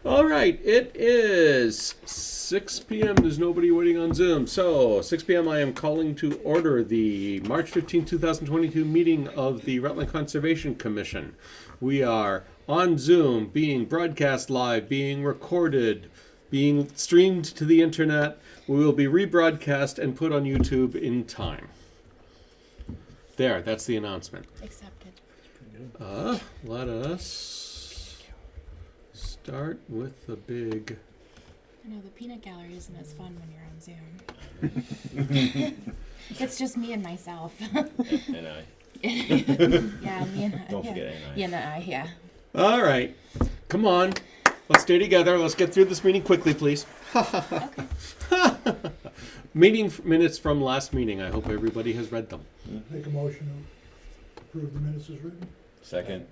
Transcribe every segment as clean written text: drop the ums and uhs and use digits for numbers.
All right, it is 6 p.m. There's nobody waiting on Zoom. So, 6 p.m. I am calling to order the March 15, 2022 meeting of the Rutland Conservation Commission. We are on Zoom, being broadcast live, being recorded, being streamed to the internet. We will be rebroadcast and put on YouTube in time. There, that's the announcement. Accepted. Let us start with the big... I know, the peanut gallery isn't as fun when you're on Zoom. It's just me and myself. And I. Yeah, me and I. Don't forget and I. Yeah, and I, yeah. All right. Come on. Let's stay together. Let's get through this meeting quickly, please. Okay. Meeting minutes from last meeting. I hope everybody has read them. Make a motion to approve the minutes as written. Second.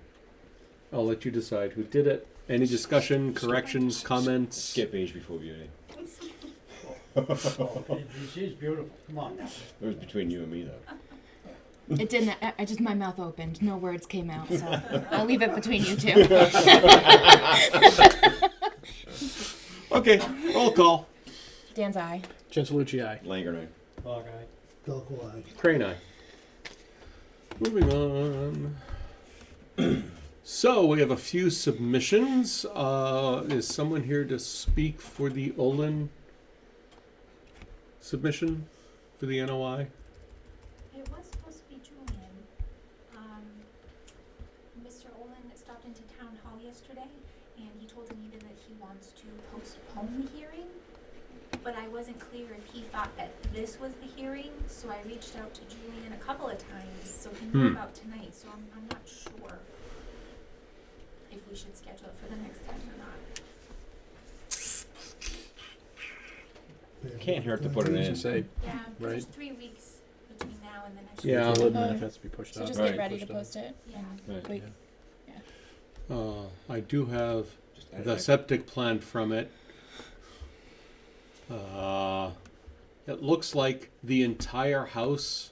I'll let you decide who did it. Any discussion, corrections, comments? Skip age before beauty. She's beautiful. Come on now. It was between you and me, though. It didn't, I just, my mouth opened. No words came out, so I'll leave it between you two. Okay, roll call. Dan's eye. Chancelucci, aye. Langer and Delco, aye. Crane eye. Moving on. So we have a few submissions. Is someone here to speak for the Olin submission for the NOI? It was supposed to be Julian. Mr. Olin stopped into town hall yesterday, and he told Anita that he wants to postpone the hearing, but I wasn't clear if he thought that this was the hearing, so I reached out to Julian a couple of times, so he knew about tonight, so I'm not sure if we should schedule it for the next time or not. Can't hurt to put it in. Say, Yeah, Right. there's 3 weeks between now and the next Yeah. meeting. it has to be pushed So out. just Right. get ready to Pushed out. post it. Yeah. And Right. wait. I do have Just add the it. septic plan from it. It looks like the entire house,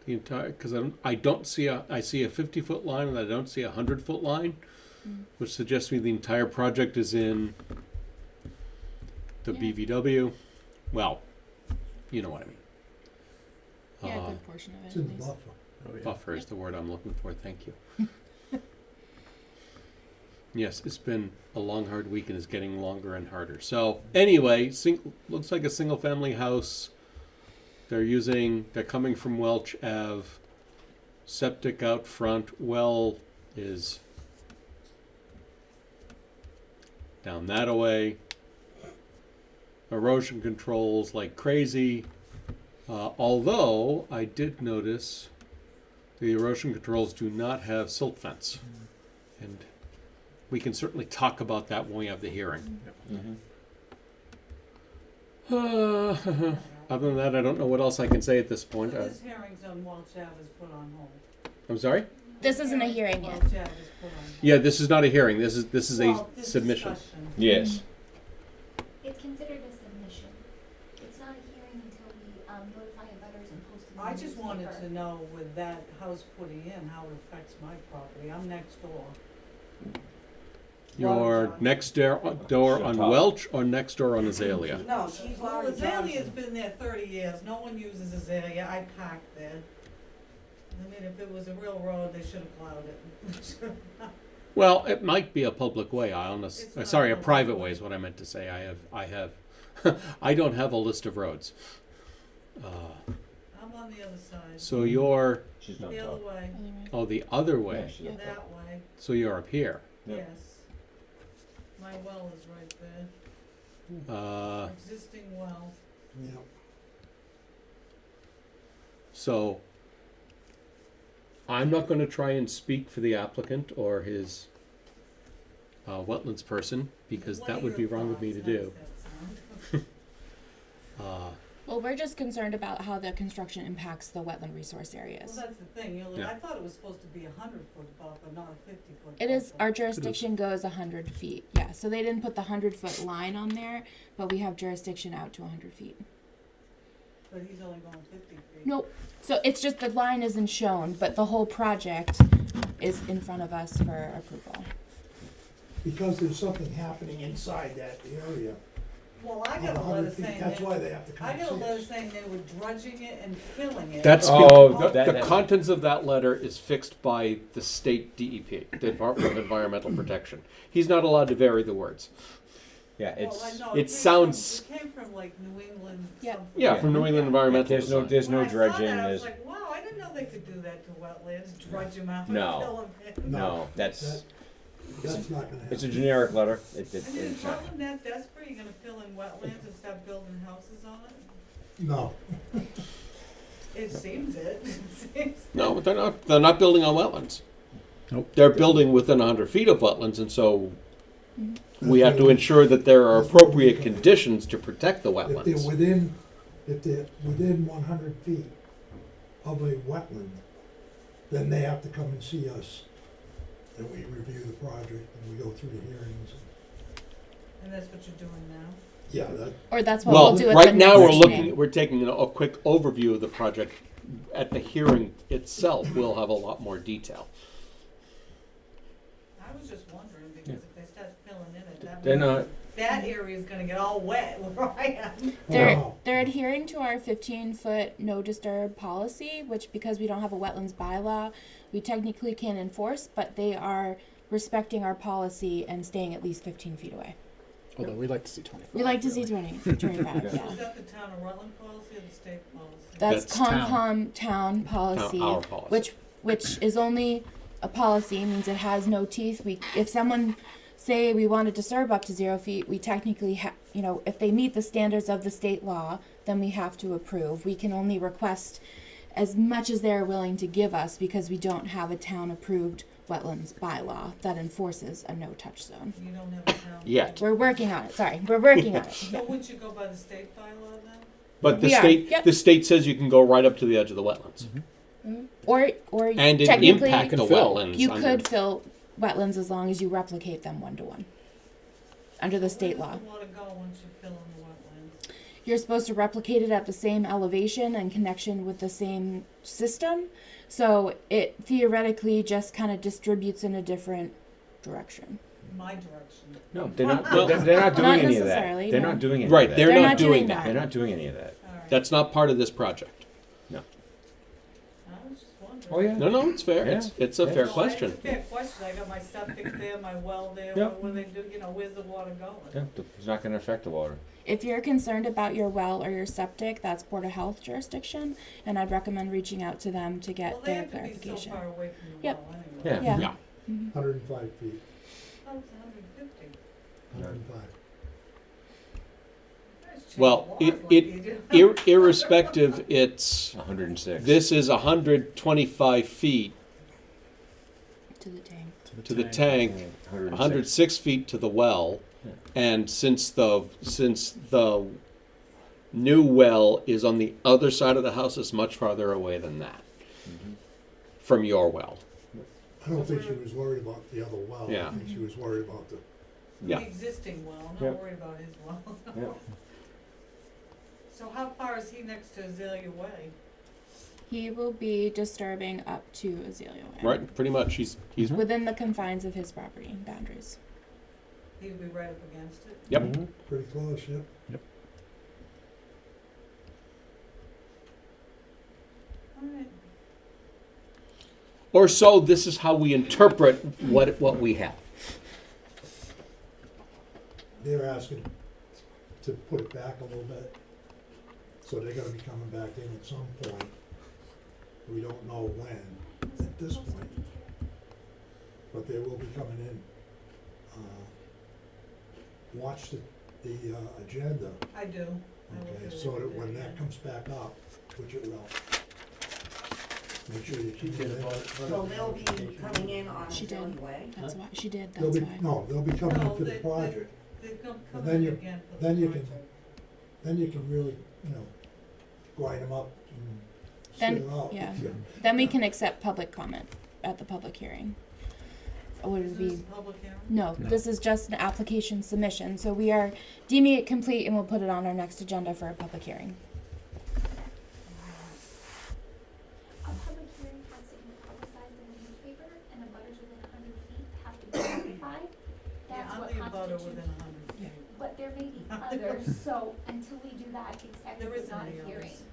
because I don't see I see a 50-foot line and I don't see a 100-foot line, which suggests to me the entire project is in the Yeah. BVW. Well, you know what I mean. Yeah, a good portion of it. It's in at the least. buffer. Oh, yeah. Buffer is the word I'm looking for. Thank you. Yes, it's been a long, hard week and it's getting longer and harder. So anyway, looks like a single-family house. They're coming from Welch Ave. Septic out front. Well is down that away. Erosion controls like crazy. Although I did notice the erosion controls do not have silt fence. And we can certainly talk about that when we have the hearing. Other than that, I don't know what else I can say at this point. So this hearing's on Welch Ave is put on hold. I'm sorry? This isn't a hearing yet. Welch Ave is put on hold. Yeah, this is not a hearing. This is Well, a this submission. discussion. Yes. It's considered a submission. It's not a hearing until we notify abutters and post it in the I just wanted newspaper. to know with that house putting in, how it affects my property. I'm next door. Your next door on Top. Welch or next door on Azalea? No, well, Azalea's been there 30 years. No one uses Azalea. I parked there. I mean, if it was a real road, they should have plowed it. Well, it might be a public way. It's not Sorry, a a private public way way. is what I meant to say. I don't have a list of roads. I'm on the other side. So you're, She's not The other top. way. the other Yeah, way. she's on top. That way. So you're up here. Yep. Yes. My well is right there. Uh, Existing well. Yeah. So I'm not going to try and speak for the applicant or his wetlands person because What that are would be your wrong of me to thoughts? do. How does that sound? Well, we're just concerned about how the construction impacts the wetland resource areas. Well, that's the thing, Yeah. I thought it was supposed to be a 100-foot buffer, not a 50-foot buffer. It is, our jurisdiction goes 100 feet, yeah, so they didn't put the 100-foot line on there, but we have jurisdiction out to 100 feet. But he's only going 50 feet. Nope, so it's just the line isn't shown, but the whole project is in front of us for approval. because there's something happening inside that area. Well, I of got a 100 letter feet, saying that's they, why they have to come I and got a see letter us. saying they were drudging it and filling it. That's Oh, the that- contents of that letter is fixed by the state DEP, the Department of Environmental Protection. He's not allowed to vary the words. Yeah, Well, I it's, know, it came sounds- from- It came from like New England Yep. something. Yeah, from New England Environmental. there's no, Design. there's no When I saw dredging, that, I was there's, like, wow, I didn't know they could do that to wetlands, dredge them out and No. fill them in. no, that's, That's not gonna it's a happen. generic letter. It, I mean, it's not. Rutland that desperate, you're gonna fill in wetlands and start building houses on it? No, It seems it. It seems. No, but they're not. They're not building on wetlands. Nope. They're building within 100 feet of wetlands, and so Mm-hmm. we have to ensure that there are appropriate conditions to protect the if they're wetlands. within 100 feet of a wetland, then they have to come and see us. And we review the project and we go through the hearings. And that's what you're doing now? Yeah, that, Or that's what Well, we'll do at right the now next we're meeting. we're taking a quick overview of the project. At the hearing itself, we'll have a lot more detail. I was just wondering, because if they start filling in it, that They're means not, that area's gonna get all wet where I am. They're, Wow. they're adhering to our 15-foot no disturb policy, which because we don't have a wetlands bylaw, we technically can't enforce, but they are respecting our policy and staying at least 15 feet away. Although we like to see 25. We like to see 20, 25, Yeah. So yeah. is that the town of Rutland policy or the state policy? That's That's Concom town policy, Our policy. which is only a policy, means it has no teeth. If someone say we want to disturb up to 0 feet, we technically if they meet the standards of the state law, then we have to approve. We can only request as much as they're willing to give us because we don't have a town approved wetlands bylaw that enforces a no touch zone. You don't have a town. Yet. We're working on it. Sorry, we're working on it. So wouldn't you go by the state bylaw then? But the We are, state, yep. the state says you can go right up to the edge of the wetlands, Or and it technically impact the fill. wetlands. you under- could fill wetlands as long as you replicate them 1-to-1 under the state law. Where does the water go once you fill in the wetlands? You're supposed to replicate it at the same elevation and connection with the same system, so it theoretically just kind of distributes in a different direction. My direction. no, they're not, Well, they're not doing not any of that. necessarily, They're no. not doing any Right, of they're that. They're not not doing doing that. that. They're not doing any of that. All right. That's not part of this project. I was just wondering. Oh, yeah. No, it's fair. Yeah. It's a Yeah. fair No, question. It's a fair question. I got my septic there, my well there. Yeah. What do they do? Where's the water going? Yeah, it's not gonna affect the water. If you're concerned about your well or your septic, that's Board of Health jurisdiction, and I'd recommend reaching out to them to get Well, they their have to be so clarification. far away from the Yep. well anyway. Yeah. Yeah. Yeah. 105 feet, Oh, it's 150. 105. Guys change Well, laws it- like you do. Irrespective, it's 106. this is 125 feet To the tank. to the tank, 106 feet to the well, Yeah. and since the new well is on the other side of the house, it's much farther away than that from your well. I don't think she was worried about the other well. Yeah. I think she was worried about the, Yeah. The existing well. I'm Yeah. not worried about his well. Yeah. So how far is he next to Azalea Way? He will be disturbing up to Azalea Way. Right, pretty much. He's Within the confines of his property boundaries. He would be right up against it. Yep. Mhm. pretty close, yeah. All right. or so. This is how we interpret what we have. They're asking to put it back a little bit. So they're gonna be coming back in at some point. We don't know when at this point. But they will be coming in. Watch the agenda, I do. I will okay, do so it. that when that comes back up, which it will, make sure you keep it in. So they'll be coming in on She did. Azalea Way? That's why she did. They'll That's be, why. no, they'll be coming No, in for the they- project. They're gonna And come then in you- again for then the you can- project. Then you can really, grind them up and Then- spit it out. yeah. Then we can accept public comment at the public hearing. Would Is it this be? a public hearing? No, this is just an application submission. So we are deeming it complete and we'll put it on our next agenda for a public hearing. A public hearing has to be publicized in the newspaper, and the butters within 100 feet have to be notified. That butter constitutes, within 100 feet. but there may be others, so until we do that, it's There technically isn't not a any hearing. others.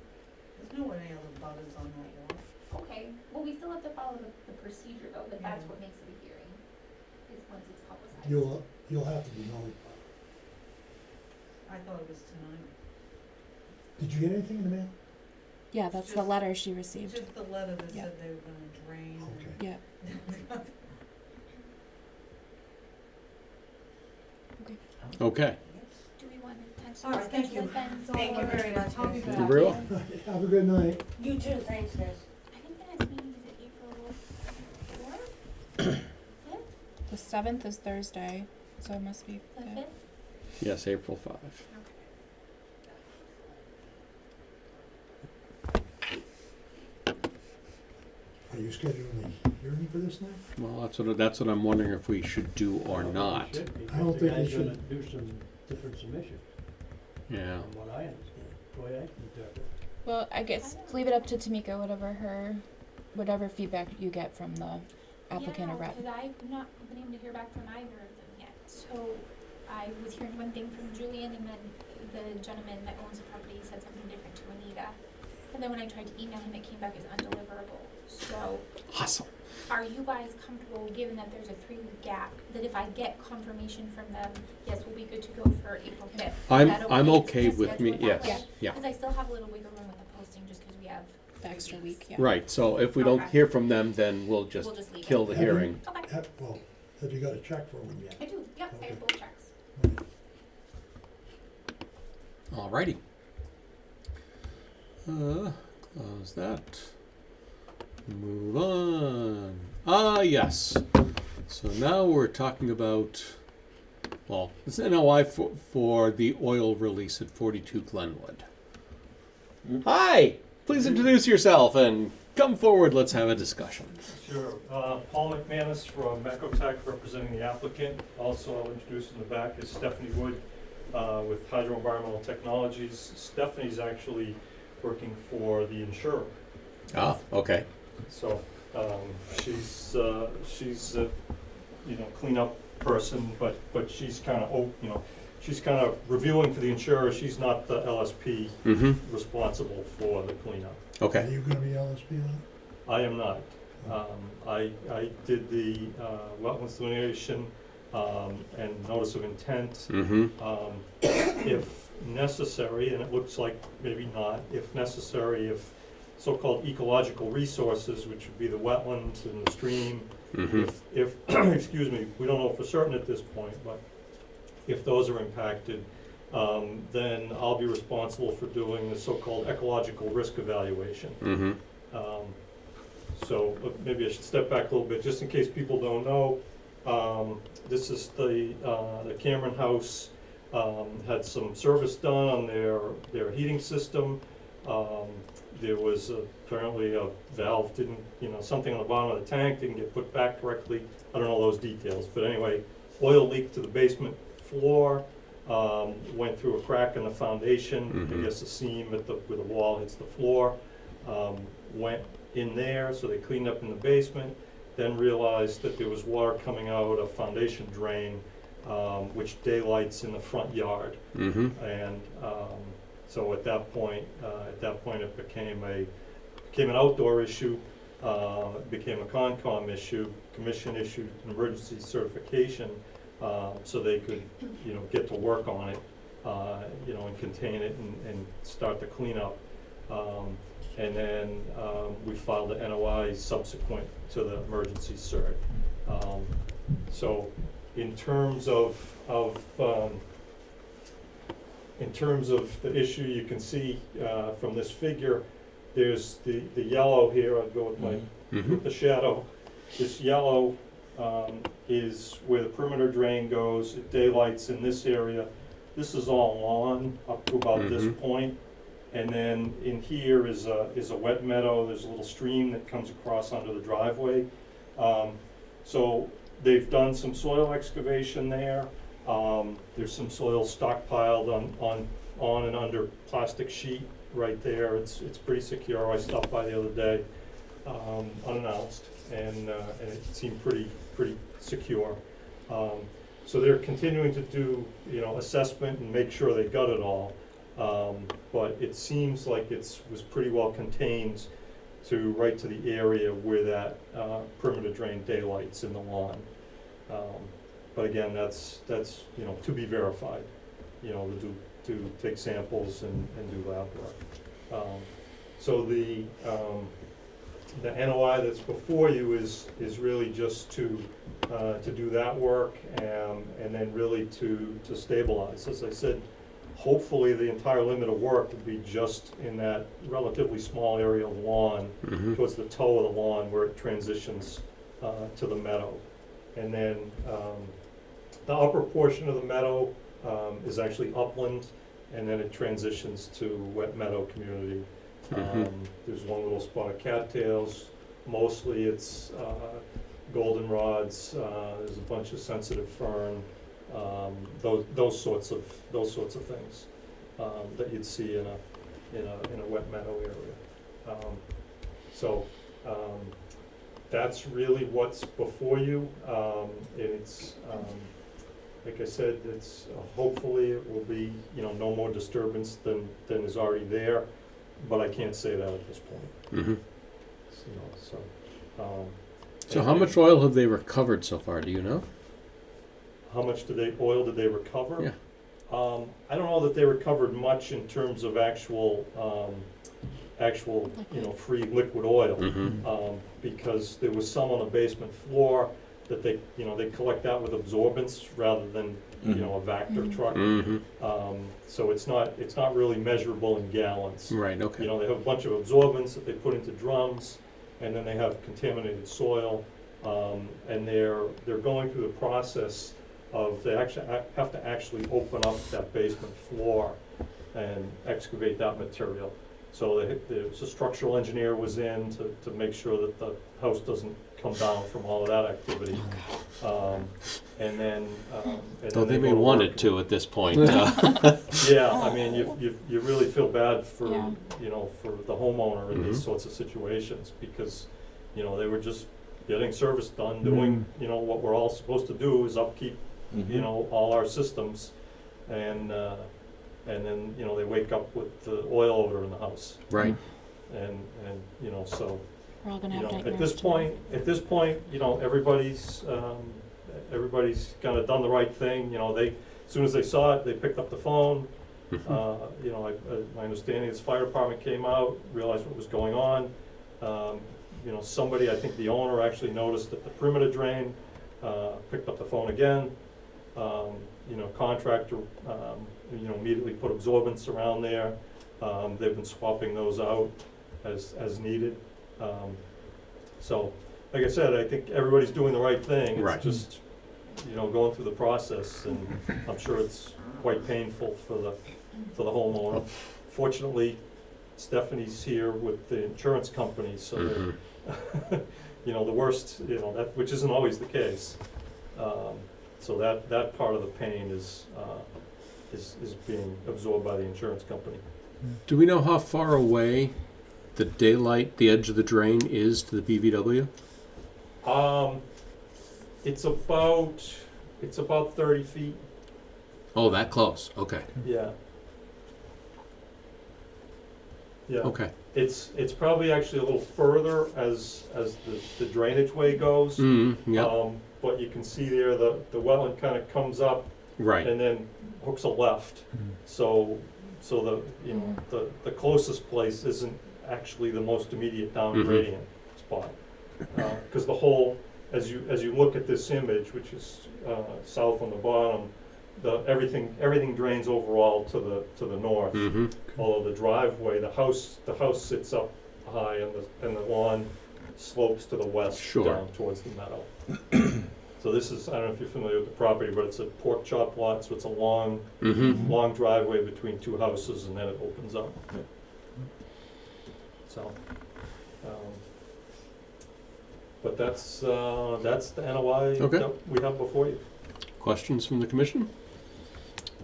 There's no any other butters on that lot. Okay, well, we still have to follow the procedure though, but that's Yeah. what makes it a hearing, is once it's publicized. You'll have to be notified. I thought it was tonight. Did you get anything in the mail? Yeah, that's the Just- letter she received. Just the letter that Yeah. said they were gonna drain. Okay. Yeah. Okay. Do we want to pencil All a right, thank schedule you. then? Thank you very much. I'll be guys. back. You're very well. Have a good night. You too, thanks, guys. I think the next meeting is April 4th? The 7th is Thursday, so it must be. The yeah. 5th? Yes, April 5. Are you scheduling a hearing for this now? Well, that's what I'm wondering if we should do or not. I don't think we The guy's gonna should. do some different submission, Yeah. from what I understand, the way I can interpret. Well, I guess leave it up to Tamika, whatever feedback you get from the applicant or rep. Yeah, because I've not been able to hear back from either of them yet. So I was hearing one thing from Julian, and then the gentleman that owns the property said something different to Anita. And then when I tried to email him, it came back as undeliverable. So Awesome. are you guys comfortable, given that there's a 3-week gap, that if I get confirmation from them, yes, we'll be good to go for April 5th? I'm okay with me, yes, yeah. Because I still have a little wiggle room with the posting, just because we have The extra week, yeah. Right, so if we don't Okay. hear from them, then we'll just We'll just leave kill it. the Have you- hearing. Okay, Well, have you got a check for them yet? I do, yep, I have both checks. Alrighty. Close that. Move on. Yes. So now we're talking about, well, it's NOI for the oil release at 42 Glenwood. Hi! Please introduce yourself and come forward. Let's have a discussion. Sure. Paul McManus from Ecotech, representing the applicant. Also, I'll introduce in the back is Stephanie Wood with Hydro Environmental Technologies. Stephanie's actually working for the insurer. Ah, okay. So she's a cleanup person, but she's kind of she's kind of reviewing for the insurer. She's not the LSP Mm-hmm. responsible for the cleanup. Are Okay. you gonna be LSP on it? I am not. I did the wetlands delineation and notice of intent. Mm-hmm. If necessary, and it looks like maybe not, if necessary, if so-called ecological resources, which would be the wetlands and the stream, Mm-hmm. if excuse me, we don't know for certain at this point, but if those are impacted, then I'll be responsible for doing the so-called ecological risk evaluation. Mm-hmm. So maybe I should step back a little bit, just in case people don't know. This is the Cameron House, had some service done on their heating system. There was apparently a valve something on the bottom of the tank didn't get put back correctly. I don't know those details, but anyway, oil leaked to the basement floor, went through a crack in the foundation, Mhm. I guess a seam where the wall hits the floor, went in there, so they cleaned up in the basement, then realized that there was water coming out a foundation drain, which daylights in the front yard. Mm-hmm. And so at that point it became an outdoor issue, it became a Concom issue, commission issued an emergency certification, so they could, get to work on it, and contain it and start the cleanup. And then we filed the NOI subsequent to the emergency cert. So in terms of the issue, you can see from this figure, there's the yellow here. I'll go with Mm-hmm. with the shadow. This yellow is where the perimeter drain goes. It daylights in this area. This is all lawn up to about this Mhm. point. And then in here is a wet meadow. There's a little stream that comes across under the driveway. So they've done some soil excavation there. There's some soil stockpiled on and under plastic sheet right there. It's pretty secure. I stopped by the other day, unannounced, and it seemed pretty secure. So they're continuing to do, assessment and make sure they got it all. But it seems like was pretty well contained right to the area where that perimeter drain daylight's in the lawn. But again, that's to be verified, to take samples and do lab work. So the NOI that's before you is really just to do that work and then really to stabilize. As I said, hopefully the entire limit of work would be just in that relatively small area of lawn towards the toe of the lawn where it transitions to the meadow. And then the upper portion of the meadow is actually upland, and then it transitions to wet meadow community. There's one little spot of cattails. Mostly it's goldenrods. There's a bunch of sensitive fern. Those sorts of things that you'd see in a wet meadow area. That's really what's before you. It's like I said, it's hopefully it will be no more disturbance than is already there, but I can't say that at this point. So how much oil have they recovered so far? Do you know? How much oil did they recover? Yeah. I don't know that they recovered much in terms of actual free liquid oil, because there was some on the basement floor that they collect that with absorbents rather than a Vector truck. So it's not really measurable in gallons. Right. Okay. They have a bunch of absorbents that they put into drums, and then they have contaminated soil, and they're going through the process of they actually have to actually open up that basement floor and excavate that material. So the structural engineer was in to make sure that the house doesn't come down from all of that activity. And then Though they may want it to at this point. Yeah, I mean, you really feel bad for for the homeowner in these sorts of situations, because they were just getting service done, doing what we're all supposed to do is upkeep all our systems, and then they wake up with the oil odor in the house. Right. And so we're all gonna have nightmares at this point, everybody's kind of done the right thing. They as soon as they saw it, they picked up the phone. My understanding is the fire department came out, realized what was going on. Somebody, I think the owner, actually noticed that the perimeter drain, picked up the phone again. Contractor, immediately put absorbents around there. They've been swapping those out as needed. So, like I said, I think everybody's doing the right thing. It's just, going through the process, and I'm sure it's quite painful for the homeowner. Fortunately, Stephanie's here with the insurance company, so the worst, that which isn't always the case. So that part of the pain is being absorbed by the insurance company. Do we know how far away the edge of the drain is to the BVW? It's about 30 feet. Oh, that close. Okay. Yeah. Yeah. Okay. It's probably actually a little further as the drainage way goes. Yeah. But you can see there the wetland kind of comes up and then hooks a left. So the closest place isn't actually the most immediate down gradient spot, because the whole, as you look at this image, which is south on the bottom, everything drains overall to the north. Although the driveway, the house sits up high, and the lawn slopes to the west down towards the meadow. So this is, I don't know if you're familiar with the property, but it's a pork chop lot, so it's a long driveway between two houses, and then it opens up. So, but that's the NOI that we have before you. Questions from the commission?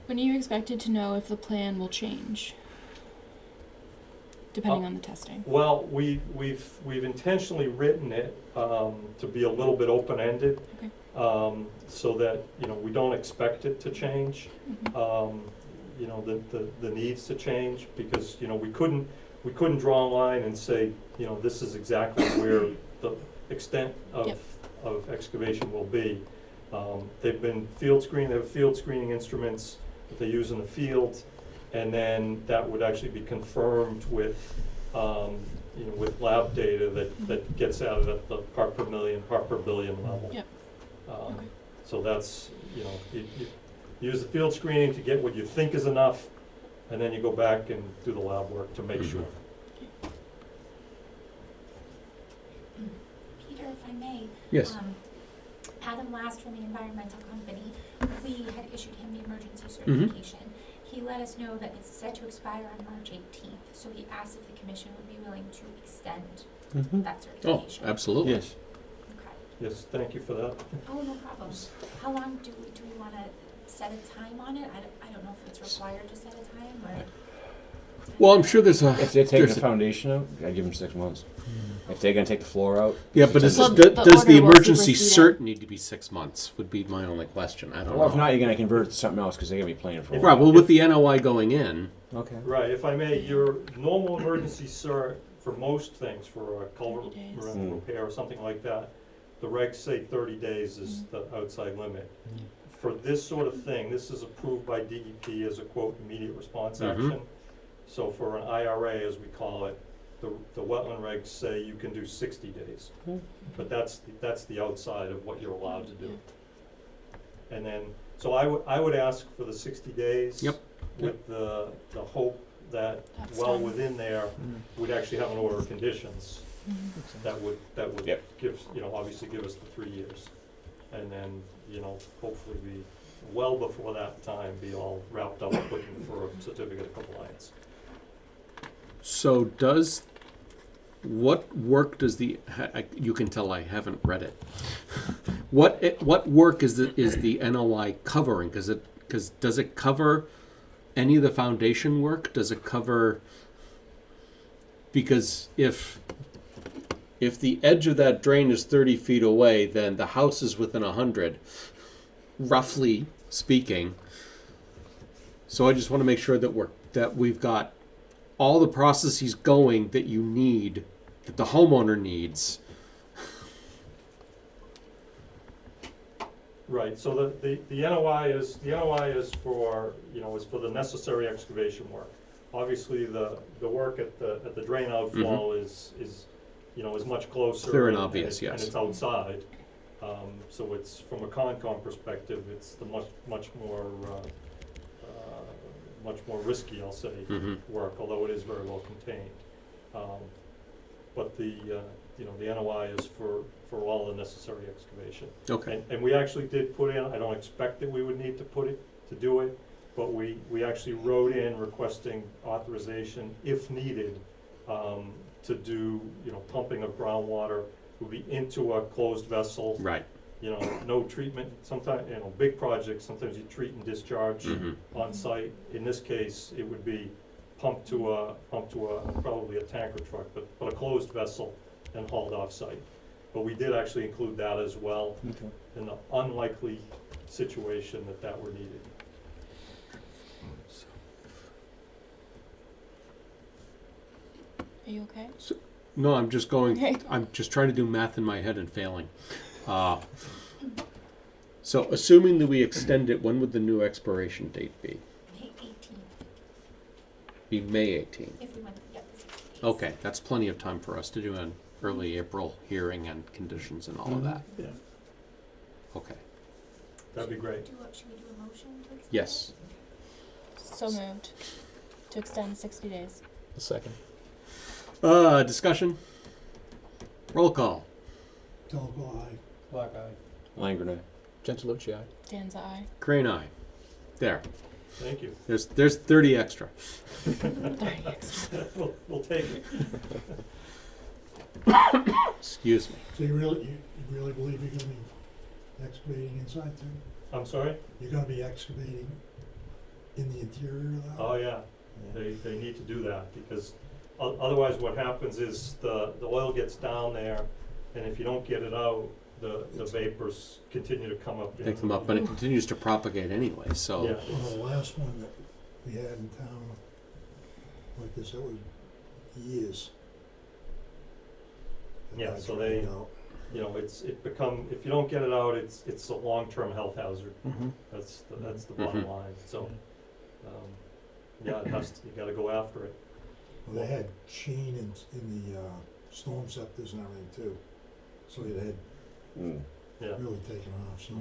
When are you expected to know if the plan will change, depending on the testing? Well, we've intentionally written it to be a little bit open-ended. Okay. so that, we don't expect it to change. The needs to change, because, we couldn't draw a line and say, this is exactly where the extent of excavation will be. They've been they have field screening instruments that they use in the field, and then that would actually be confirmed with, with lab data that gets out at the part per million, part per billion level. Yep. Okay. So that's, you use the field screening to get what you think is enough, and then you go back and do the lab work to make sure. Peter, if I may. Yes. Adam Last from the environmental company, we had issued him the emergency certification. He let us know that it's set to expire on March 18th, so he asked if the commission would be willing to extend that Oh, certification. absolutely. Yes. Okay. Yes, thank you for that. Oh, no problem. How long do we want to set a time on it? I don't know if it's required to set a time or. Well, I'm sure there's a. If they're taking there's the a- foundation out, I'd give them 6 months. If they're gonna take the floor out. Yeah, but does, Well, does the does the order will emergency supersede cert need to be 6 months? Would be my only question. I don't Well, know. if not, you're gonna convert it to something else, because they're gonna be playing for a Right. while. Well, with the NOI going in. Okay. Right, if I may, your normal emergency cert for most things, for a culvert 30 days. repair or something like that, the regs say 30 days is the outside limit. For this sort of thing, this is approved by DEP as a quote immediate response action. So for an IRA, as we call it, the wetland regs say you can do 60 days. But that's the outside of what you're allowed to do. And then, so I would ask for the 60 days. Yep. With the hope that That's well fine. within there, we'd actually have an order of conditions that would Yep. give, obviously give us the 3 years. And then, hopefully be, well before that time, be all wrapped up looking for a certificate of compliance. So what work does you can tell I haven't read it. What work is the NOI covering? Does it cover any of the foundation work? Does it cover, because if the edge of that drain is 30 feet away, then the house is within 100, roughly speaking. So I just want to make sure that we've got all the processes going that you need, that the homeowner needs. Right, so the NOI is for, is for the necessary excavation work. Obviously, the work at the drain outfall is much closer. Clear and obvious, And yes. it's outside. So it's, from a Concom perspective, it's the much more risky, I'll say, work, although it is very well contained. But the NOI is for all the necessary excavation. Okay. And we actually did put in, I don't expect that we would need to do it, but we actually wrote in requesting authorization, if needed, to do, pumping of groundwater, would be into a closed vessel. Right. No treatment. Sometimes, big projects, sometimes you treat and discharge on site. In this case, it would be pumped to a probably a tanker truck, but a closed vessel and hauled off site. But we did actually include that as well in the unlikely situation that were needed. Are you okay? No, I'm just going. Okay. I'm just trying to do math in my head and failing. So, assuming that we extend it, when would the new expiration date be? May 18th, Be May 18th. if we went to get the 60 days. Okay, that's plenty of time for us to do an early April hearing and conditions and all of that. Yeah. Okay. That'd be great. Should we do a motion to extend? Yes. So moved. To extend 60 days. A second. Discussion. Roll call. Telephone, aye. Black eye. Langrenay. Gentilucci, aye. Danza, aye. Crane eye. There. Thank you. There's 30 extra. We'll take it. Excuse me. So you really believe you're gonna be excavating inside too? I'm sorry? You're gonna be excavating in the interior of the house? Oh, yeah. They need to do that, because otherwise what happens is the oil gets down there, and if you don't get it out, the vapors continue to come up. Pick them up, but it continues to propagate anyway, so. Yeah. Well, the last one that we had in town like this, that was years. That Yeah, got so dragged out. You know, if you don't get it out, it's a long-term health hazard. Mm-hmm. That's the bottom Mhm. line, so, yeah, you gotta go after it. Well, they had sheen in the storm scepters and everything too, so it had Yeah, really taken off, so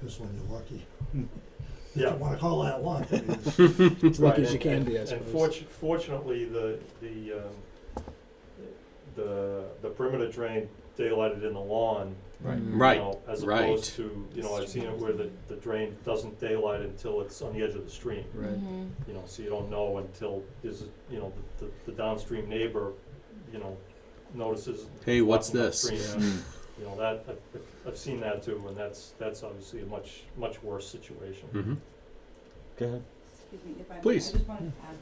this one you're lucky. If yeah. you wanna call that luck, it is. As lucky Right, as you can be, I And suppose. fortunately, the perimeter drain daylighted in the lawn, Right, you know, as right. opposed to, you know, I've seen it where the drain doesn't daylight until it's on the edge of the stream. Right. Mhm. You know, so you don't know until there's, you know, the downstream neighbor, you know, notices. Hey, what's walking this? upstream. Yeah. You know, that, I've seen that too, and that's obviously a much worse situation. Mm-hmm. Go ahead. Excuse me, if I may, Please. I just wanted to add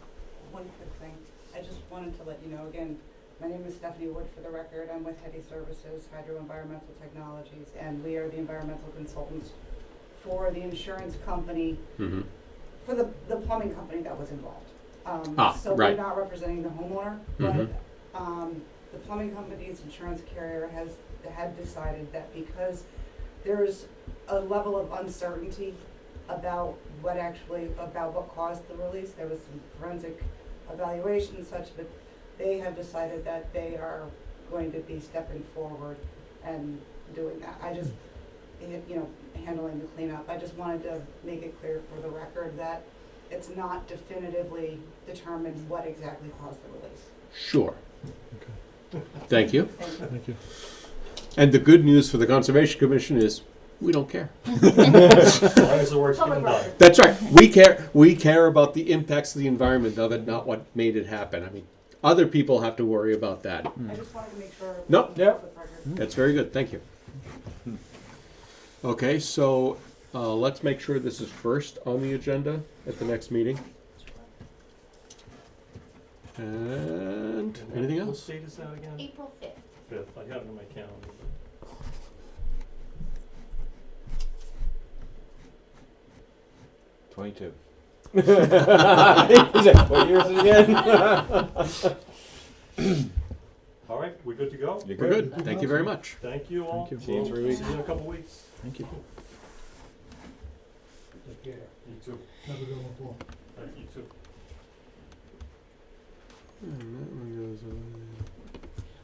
one quick thing. I just wanted to let you know, again, my name is Stephanie Wood for the record. I'm with Hetty Services, Hydro Environmental Technologies, and we are the environmental consultants for the insurance company, Mm-hmm. for the plumbing company that was involved. So right. we're not representing the homeowner, Mhm. but the plumbing company's insurance carrier had decided that because there's a level of uncertainty about what caused the release, there was some forensic evaluation and such, but they have decided that they are going to be stepping forward and doing that. I just, you know, handling the cleanup. I just wanted to make it clear for the record that it's not definitively determined what exactly caused the release. Sure. Thank you. Thank you. Thank you. And the good news for the Conservation Commission is we don't care. As long as the work's Public getting done. record. That's right. We care about the impacts of the environment of it, not what made it happen. I mean, other people have to worry about that. I just wanted to make sure. it Nope. was Yeah. public record. That's very good. Thank you. Okay, so let's make sure this is first on the agenda at the next meeting. And anything What else? date is that again? April 5th. 5th, I have it in my calendar. 22. He's like, what year is it again? All right, we good to go? You're We're good. Thank you very much. Thank you all. Thank you. See you in 3 weeks. See you in a couple weeks. Thank you. Take care. You too. Have a good one, Paul. You too.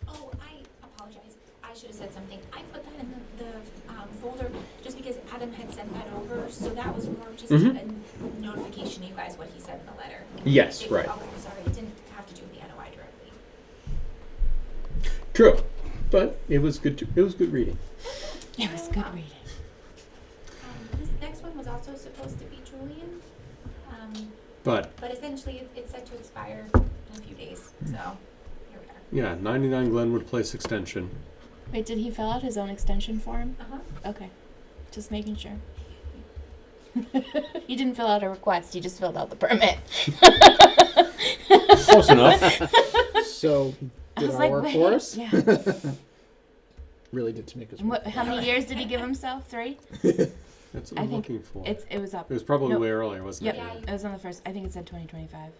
Oh, I apologize. I should have said something. I put that in the folder just because Adam had sent that over, so that was more just Mhm. a notification to you guys what he said in the letter. Yes, right. Okay, sorry, it didn't have to do with the NOI directly. True, but it was good. It was good reading. It was good reading. This next one was also supposed to be Julian, But but essentially it's set to expire in a few days, so here we are. yeah, 99 Glenwood Place Extension. Wait, did he fill out his own extension form? Uh-huh. Okay, just making sure. He didn't fill out a request, he just filled out the permit. Close enough. So, I did was our like, work wait, for us? yeah. Really did to make us And work. how many years did he give himself? 3? That's what I I'm think looking for. It was up. It was probably No. way earlier, wasn't Yep, it? Yeah, it was on the first. I think it said 2025.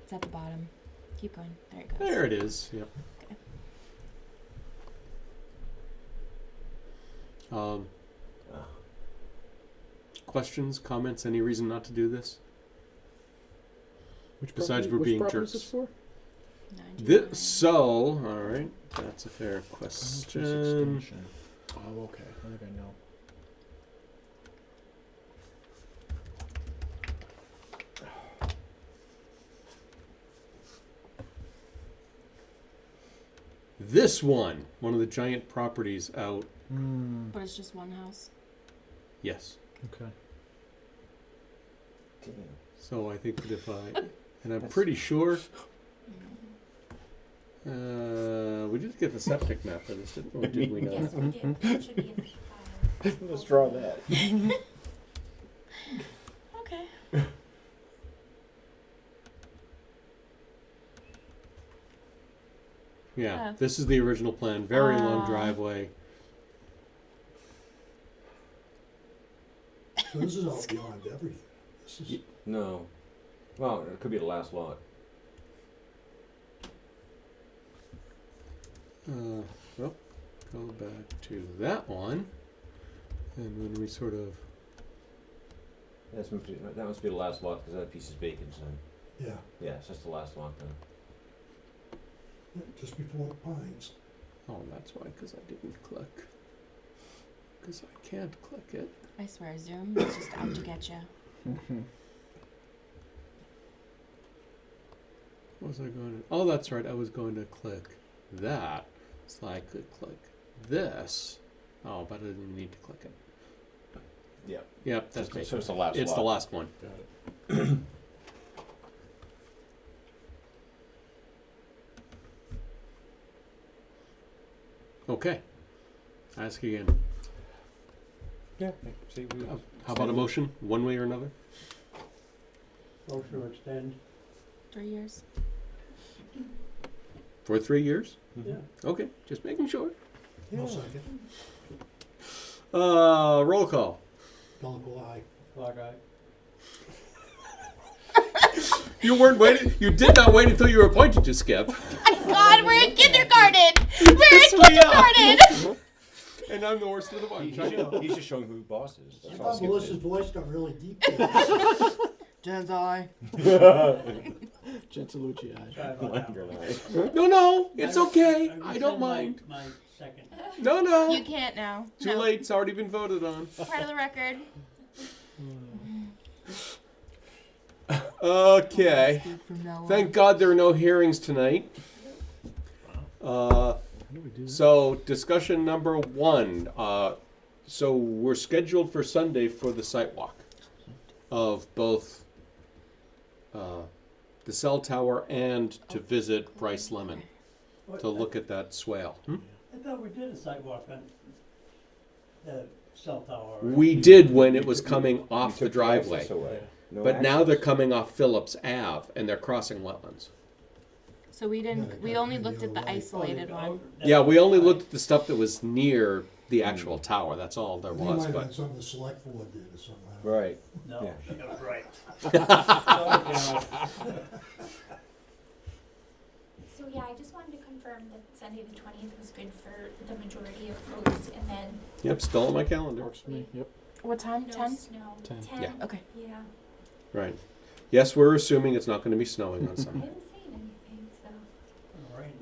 It's at the bottom. Keep going. There it goes. There it is. Yep. Okay. Questions, comments, any reason not to do this? Which besides property- we're which being property jerks. is this for? 99. So, all right, that's a fair This question. extension. Oh, okay. I think I know. This one of the giant properties out. But it's just one house. Yes. Okay. So I think that if I, and I'm pretty sure, we did get the septic map for this, didn't we? Or did we not? Yes, we did. It should be in the file. Let's draw that. Okay. Yeah, Oh. this is the original plan. Very long Ah. driveway. this is all beyond everything. This is, No. Well, it could be the last lot. Well, go back to that one. And when we sort of... That must be the last lot because that piece is vacant. So. yeah, Yeah, it's just the last lot then. just before the pines. Oh, that's why, because I didn't click. Because I can't click it. I swear, Zoom is just out to get you. What was I going to... Oh, that's right. I was going to click that. So I could click this. Oh, but I didn't even need to click it. Yep. Yep, that's So me. it's the last It's lot. the last one. Got it. Okay. Ask again. Yeah. See, we How about a motion, one way or another? Motion to extend. 3 years. For 3 years? Yeah. Okay, just making sure. No second. Roll call. Pellicle, aye. Clock eye. You weren't waiting. You did not wait until you were appointed to Skip. God, we're in kindergarten! We're Yes, in we are. kindergarten! And I'm the worst of the bunch. I know. He's just showing who the boss is. I That's all thought Skip Melissa's did. voice got really deep there. Jen's eye. Gentilucci eye. Sorry about that. Linger eye. No, it's okay. I I rescind don't mind. My second. No. You can't now. Too No. late. It's already been voted on. Part of the record. Okay. Speak from now on. Thank God there are no hearings tonight. How do we do that? So discussion number one. So we're scheduled for Sunday for the site walk of both the cell tower and to visit Bryce Lemon to look at that swale. I thought we did a sidewalk on the cell tower. right? We did when it was coming off the You took driveway, access away. No but now they're access. coming off Phillips Ave and they're crossing wetlands. So we didn't. Yeah, we got only the looked at the other way. isolated Oh, one. Yeah, we only looked at the stuff that was near the actual tower. That's all there It might was. have been But something the select board did or something. Right. No, Yeah. she was right. Okay. So yeah, I just wanted to confirm that Sunday the 20th was good for the majority of folks, and then yep, still on my calendar. Works for me. Yep. What time? no 10? snow. 10. 10? Yeah. Okay. Yeah. Right. Yes, we're assuming it's not going to be snowing on I Sunday. haven't seen anything, so. All right.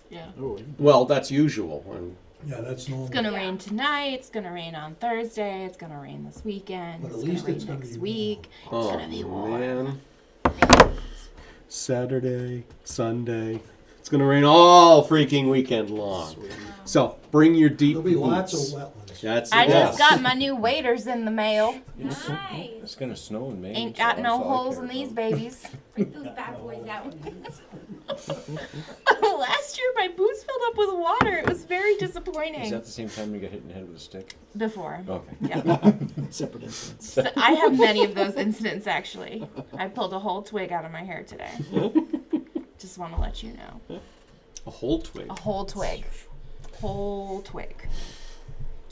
Yeah. Oh, even Well, that's usual. And Yeah, that's normal. It's gonna Yeah. rain tonight. It's gonna rain on Thursday. It's gonna rain this weekend. But at It's least gonna it's rain gonna next be week. oh gonna be warm. man, Saturday, Sunday. It's going to rain all freaking weekend long. sweet. So bring your deep There'll be lots boots. of wetlands. That's I it. just got my new waders in the mail. Nice. It's gonna snow in Maine. Ain't so got that's no all I holes care in these about. babies. Break those bad boys out. Last year my boots filled up with water. It was very Is disappointing. that the same time you got hit in the head with a stick? Before. Okay. Yeah. Separate incidents. So I have many of those incidents actually. I pulled a whole twig out of my hair today. Just want to let you know. A whole twig. A whole twig. Whole twig.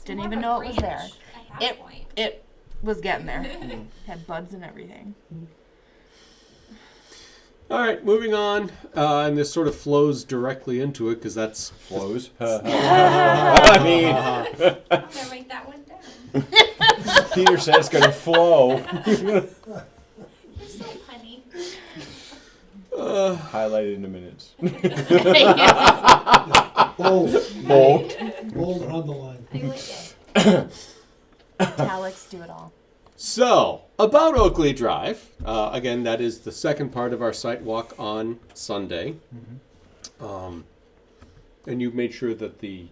Didn't More even of a know it was there. branch at that It- point. It was getting there. Had buds and everything. All right, moving on. And this sort of flows directly into it because that's Flows. I mean, I'm gonna write that one down. Peter said it's gonna flow. You're so punny. Highlighted in the minutes. Bold, bold underline. I like it. Italics do it all. So, about Oakley Drive, again, that is the second part of our site walk on Sunday. And you've made sure that the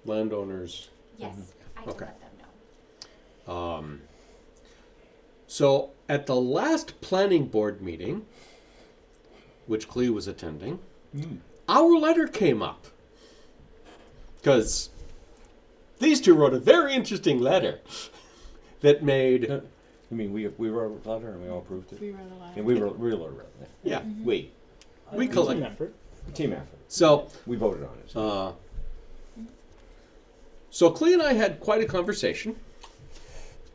landowners... Yes, I can Okay. let them know. So, at the last planning board meeting, which Clee was attending, our letter came up. Because these two wrote a very interesting letter that made... You mean we wrote a letter and we all approved it? We wrote a letter. And we wrote it. Yeah, Mm-hmm. we Team collect. effort. Team effort. So, We voted on it. so Clee and I had quite a conversation.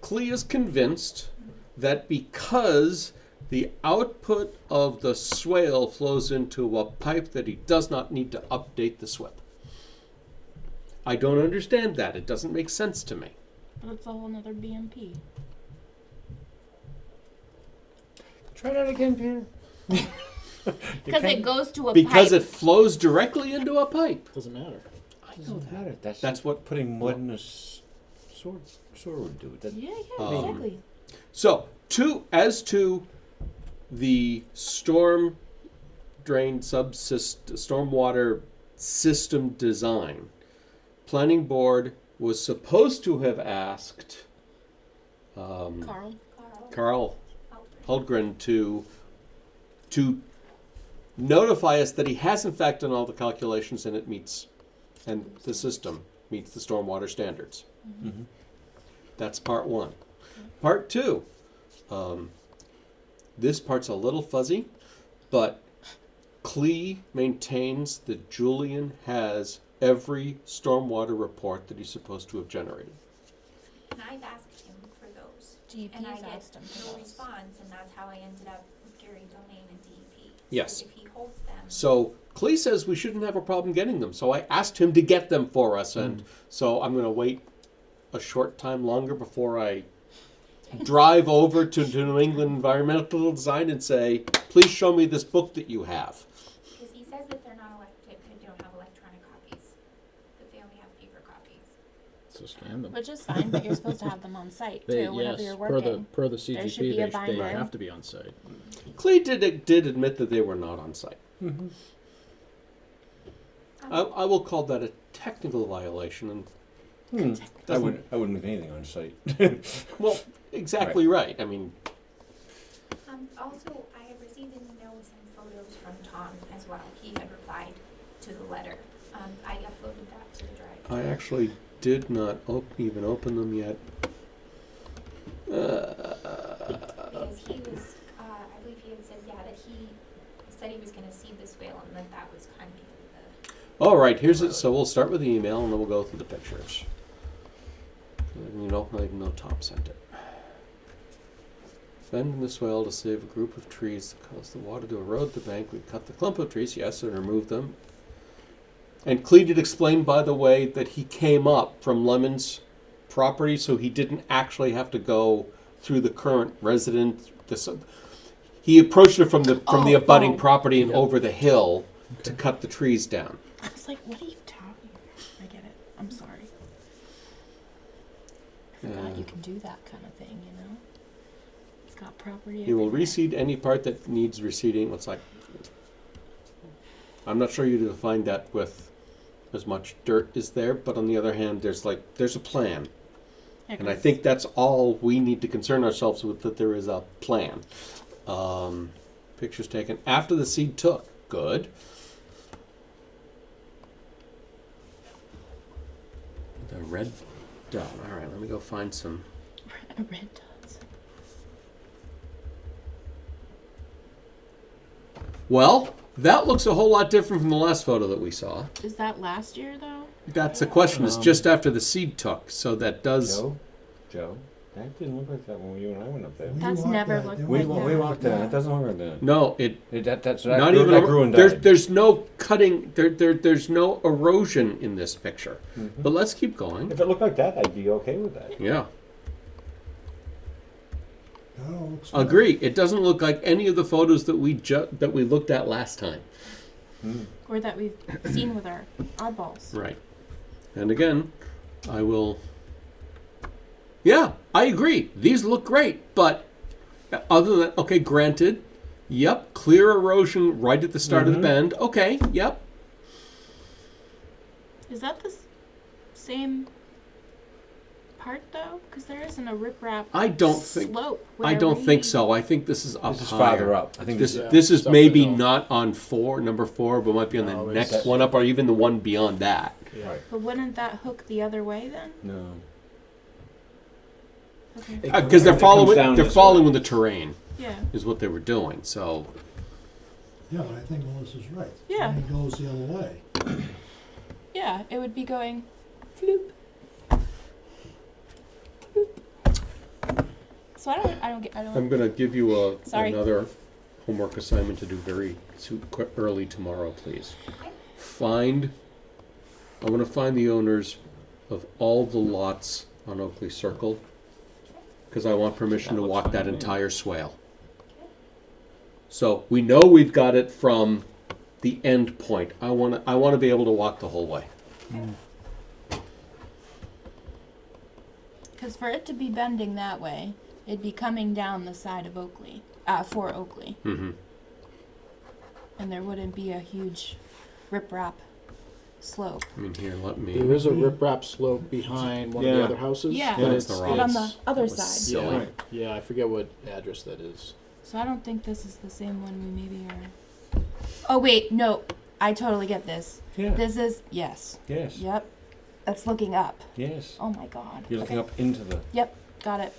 Clea is convinced that because the output of the swale flows into a pipe that he does not need to update the SWIP. I don't understand that. It doesn't make sense to me. But it's a whole nother BMP. Try that again, Peter. Because it goes to a Because pipe. it flows directly into a pipe. Doesn't matter. Doesn't matter. That's what putting mud in a sewer would do. Yeah, Um, exactly. So, as to the storm drain stormwater system design, Planning Board was supposed to have asked Carl Hultgren to notify us that he has in fact done all the calculations and it meets, and the system meets the stormwater standards. Mm-hmm. That's part one. Part two, this part's a little fuzzy, but Clee maintains that Julian has every stormwater report that he's supposed to have generated. And I've asked him for those. DEP's And I get asked him for no those. response, and that's how I ended up with Gary Domain and DEP. Yes. So if he holds them. So Clee says we shouldn't have a problem getting them. So I asked him to get them for us, and so I'm going to wait a short time longer before I drive over to New England Environmental Design and say, please show me this book that you have. Because he says that they're not electric, they don't have electronic copies, that they only have paper copies. So scan them. Which is fine, but you're supposed to have them on site too, They, whenever yes, you're per working. the There should CGP, be a they binder. have to be on site. Clee did admit that they were not on site. Mm-hmm. I will call that a technical violation. And I wouldn't leave anything on site. well, exactly right. I mean, Also, I have received an email with some photos from Tom as well. He had replied to the letter. I uploaded that to the drive. I actually did not even open them yet. Because he was, I believe he had said, yeah, that he said he was going to see this whale and that was kind of the... All right, here's it. So we'll start with the email and then we'll go through the pictures. You don't even know Tom sent it. Bending the swale to save a group of trees that cause the water to erode the bank. We cut the clump of trees, yes, and remove them. And Clee did explain, by the way, that he came up from Lemon's property, so he didn't actually have to go through the current resident. He approached it from the abutting property and over the hill to cut the trees down. I was like, what are you talking about? I get it. I'm sorry. I forgot you can do that kind of thing, you know? It's got property He will everywhere. reseed any part that needs reseeding. Looks like I'm not sure you define that with as much dirt is there, but on the other hand, there's a plan. Yeah, And I 'cause think that's all we need to concern ourselves with, that there is a plan. Pictures taken after the seed took. Good. The red dot. All right, let me go find some. red dots. Well, that looks a whole lot different from the last photo that we saw. Is that last year though? That's the question. It's just after the seed took, so that does. Joe, that didn't look like that when you and I went up there. That's walked never that, looked didn't We like we that. walked there. It doesn't look like that. No, it That's not grew, even. that grew and died. There's no cutting. There's no erosion in this picture. Mhm. But let's keep going. If it looked like that, I'd be okay with that. Yeah, No, it looks good. agree. It doesn't look like any of the photos that we looked at last time. Or that we've seen with our eyeballs. Right. And again, I will. Yeah, I agree. These look great, but other than okay, granted. Yep, clear erosion right at the start of the bend. Okay, yep. Is that the same part though? Because there isn't a riprap I don't think. slope. I where don't we- think so. I think this is up This is higher. farther up. I think This Yeah, this is it's up maybe the hill. not on number 4, but might be on the No, next it's- one up, or even the one beyond that. Right. But wouldn't that hook the other way then? No. Okay. Because they're It comes following. down They're this following way. with the terrain. Yeah. Is what they were doing. So Yeah, but I think Melissa's right. Yeah. It goes the other way. Yeah, it would be going floop. So I don't. I'm gonna give you Sorry. another homework assignment to do early tomorrow, please. I want to find the owners of all the lots on Oakley Circle, because I want permission to That looks walk fine that to me. entire swale. So we know we've got it from the end point. I want to be able to walk the whole way. Because for it to be bending that way, it'd be coming down the side of Oakley, for Oakley, Mm-hmm. and there wouldn't be a huge riprap slope. I mean, here, let me. There is a riprap slope behind one of the Yeah. other houses. Yeah. but That's it's, the But wrong- on the It's- other that was side. silly. yeah, yeah, I forget what address that is. So I don't think this is the same one we maybe are. Oh wait, no, I totally get this. Yeah. This is yes. Yes. Yep. That's looking up. Yes. Oh my god. You're looking Okay. up into the. Yep, got it.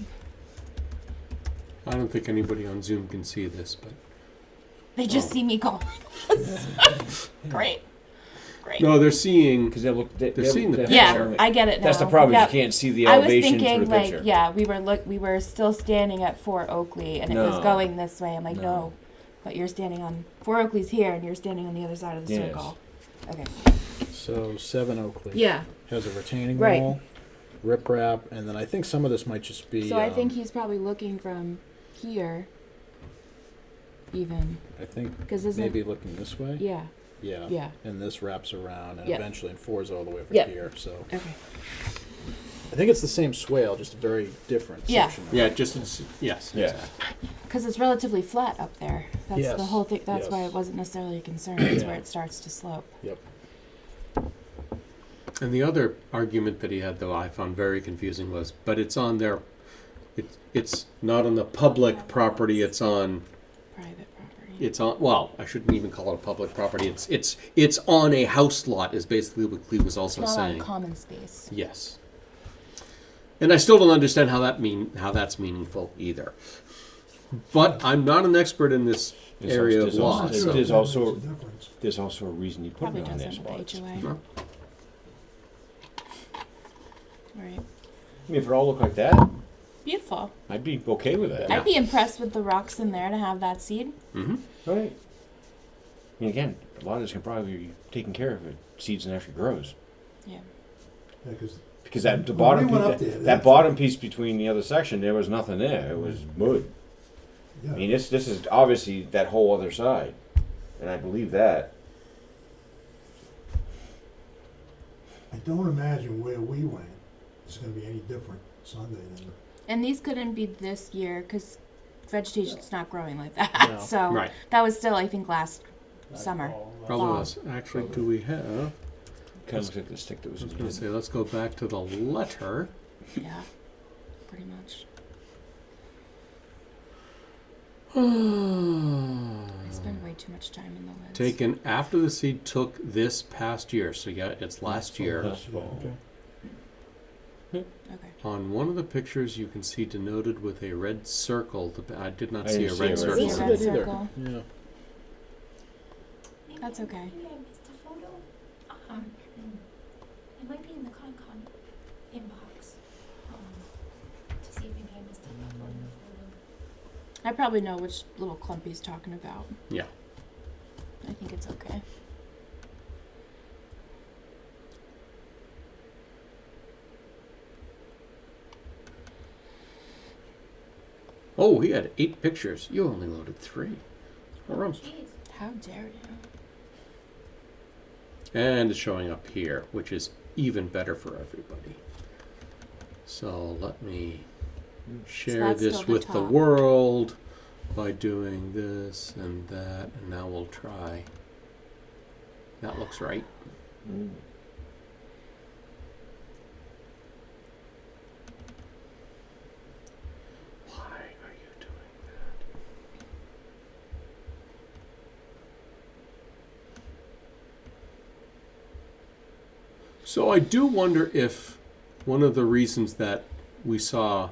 I don't think anybody on Zoom can see this, but They just see me going. Great. Great. no, they're seeing. Because they're seeing the Yeah, I get it now. That's the problem. Yep. You can't see the I was elevation thinking through the like, picture. yeah, we were still standing at Fort Oakley, and it was No. going this way. I'm like, No. no, but you're standing on Fort Oakley's here, and you're standing on the other side of the Yes. circle. Okay. So 7 Oakley Yeah. has a retaining Right. wall, riprap, and then I think some of this might just be. So I think he's probably looking from here, even, I think because isn't maybe looking this way. yeah, Yeah. yeah. And this wraps around, and Yep. eventually enforces all the way over Yep. here. So Okay. I think it's the same swale, just a very different Yeah. section. Of Yeah, it. just yes. Yeah. Exactly. Because it's relatively flat up there. That's the Yes, whole thing. That's why yes. it wasn't necessarily a concern. It's Yeah. where it starts to slope. Yep. And the other argument that he had, though, I found very confusing was, but it's on their, it's not on the public property. It's on, Private property. it's on. Well, I shouldn't even call it a public property. It's on a house lot. Is basically what Cleve was It's also not saying. on common space. Yes. And I still don't understand how that's meaningful either. But I'm not an expert in this area of law. Not sure So. if There's that also- makes a difference. There's also a reason you put Probably it on their doesn't with spots. HOA. No. Right. I mean, if it all looked like that, Beautiful. I'd be okay with that. I'd be impressed with the rocks in there to have that seed. Mm-hmm. Right. I mean, again, a lot of this can probably be taken care of if it seeds and actually grows. Yeah. Yeah, 'cause Because that the When bottom we went piece, up there, that that's- bottom piece between the other section, there was nothing there. It was mud. yeah. I mean, this is obviously that whole other side, and I believe that. I don't imagine where we went is gonna be any different Sunday than, And these couldn't be this year because vegetation's not growing like that. No. So Right. that was still, I think, last summer. Problem Fall. is, actually, do we have? Kind of looks like the stick that was I was in going the to say, let's go back to the letter. Yeah. Pretty much. I spend way too much time in the woods. Taken after the seed took this past year. So yeah, it's last year. last fall. Okay. On one of the pictures, you can see denoted with a red circle. I did not I see a didn't red see a red circle. See a See red that either. circle. Yeah. Maybe That's okay. Maybe I missed a photo. It might be in the Concon inbox. To see if maybe I missed an upload of the photo. I probably know which little clump he's talking about. Yeah. I think it's okay. Oh, he had 8 pictures. You only loaded 3. Jeez. How dare you? And it's showing up here, which is even better for everybody. So let me share that's this still the with the top. world by doing this and that. And now we'll try. That looks right. Mm. Why are you doing that? So I do wonder if one of the reasons that we saw,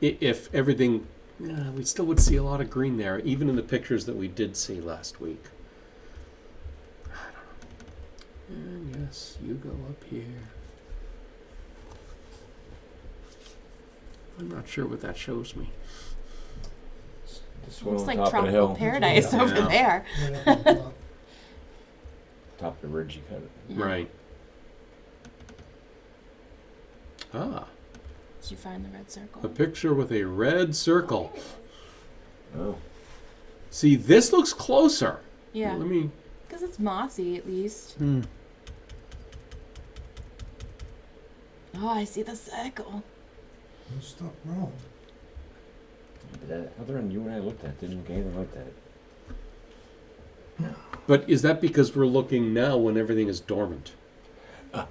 if everything, we still would see a lot of green there, even in the pictures that we did see last week. I don't know. And yes, you go up here. I'm not sure what that shows me. The swell Looks on like top of the tropical hill. paradise Yeah. over Yeah. there. Right up on top. Top of the ridge, you cut it. Yeah. Right. Ah, Did you find the red circle? a picture with a red circle. Oh. See, this looks closer. Yeah, Let me. because it's mossy at least. Hmm. Oh, I see the circle. There's stuff wrong. But that other one you and I looked at didn't look anything like that. But is that because we're looking now when everything is dormant? Put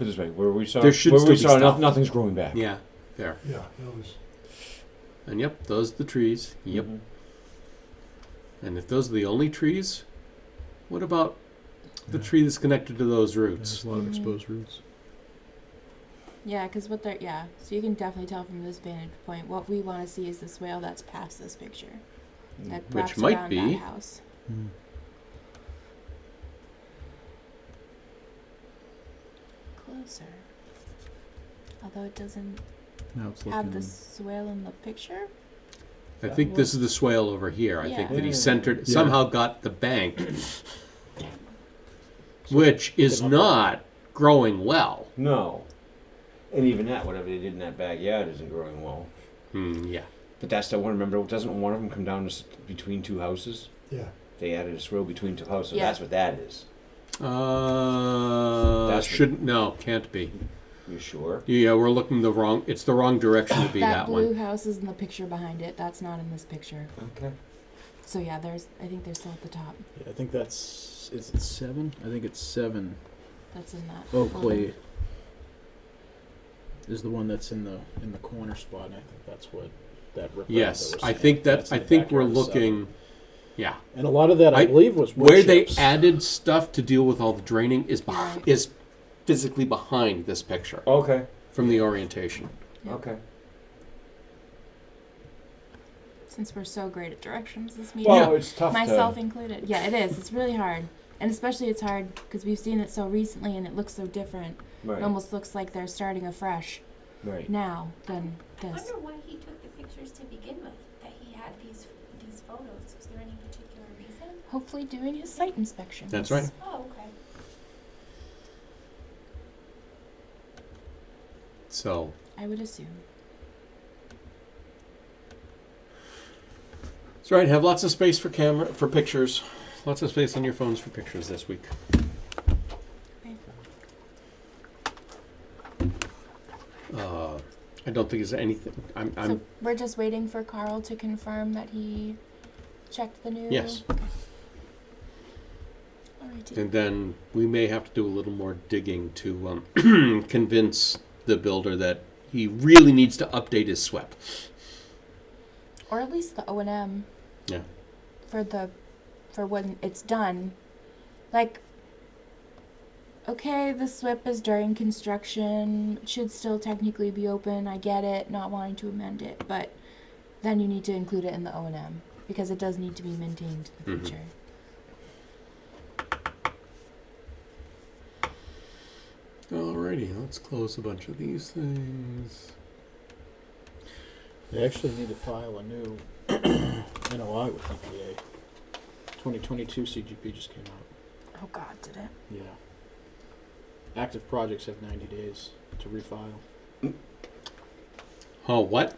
it this way, where we saw, There should where still we be saw stuff. nothing's growing back. Yeah, there. Yeah, that was, And yep, those are the trees. Yep. Mhm. And if those are the only trees, what about the tree that's connected to those There's roots? a lot of exposed roots. Yeah, because what they're so you can definitely tell from this vantage point. What we want to see is the swale that's past this picture, that Which wraps might around be- that house. Hmm. Closer, although it doesn't Now it's have looking. the swale in the picture. I think this is the swale over here. I think Yeah. that he Yeah. centered, Yeah. somehow got the bank, which is not growing well. No. And even that, whatever they did in that backyard isn't growing well. Yeah. But that's the one, remember, doesn't one of them come down between two houses? yeah. They added a swale between two houses. Yeah. That's what that is. That's Shouldn't, no, can't be. You sure? Yeah, we're looking the wrong, it's the wrong direction to be That that blue one. house is in the picture behind it. That's not in this picture. Okay. So yeah, I think they're still at the top. Yeah, I think that's. Is it 7? I think it's 7. That's in that. Oakley is the one that's in the corner spot, and I think that's what that rip. Yes, I think that, I think we're looking, yeah. And a lot of that, I believe, was wood Where they chips. added stuff to deal with all the draining is Right. is physically behind this picture Okay. from the orientation. Yeah. Okay. Since we're so great at directions this meeting, Well, it's tough myself to... included. Yeah, it is. It's really hard, and especially it's hard because we've seen it so recently and it looks so different. Right. It almost looks like they're starting afresh Right. now than I this. wonder why he took the pictures to begin with, that he had these photos. Is there any particular reason? Hopefully, doing his site inspections. That's right. Oh, okay. So, I would assume. that's right. Have lots of space for pictures. Lots of space on your phones for pictures this week. I don't think there's anything. So we're just waiting for Carl to confirm that he checked the new. Yes. Okay. Alrighty. And then we may have to do a little more digging to convince the builder that he really needs to update his SWEP. Or at least the O&M. Yeah. For when it's done. Like, okay, the SWIP is during construction, it should still technically be open, I get it, not wanting to amend it, but then you need to include it in the O&M, because it does need to be maintained in the Mhm. future. Alrighty, let's close a bunch of these things. They actually need to file a new NOI with EPA. 2022 CGP just came out. Oh god, did it? Yeah. Active projects have 90 days to refile. Oh, what?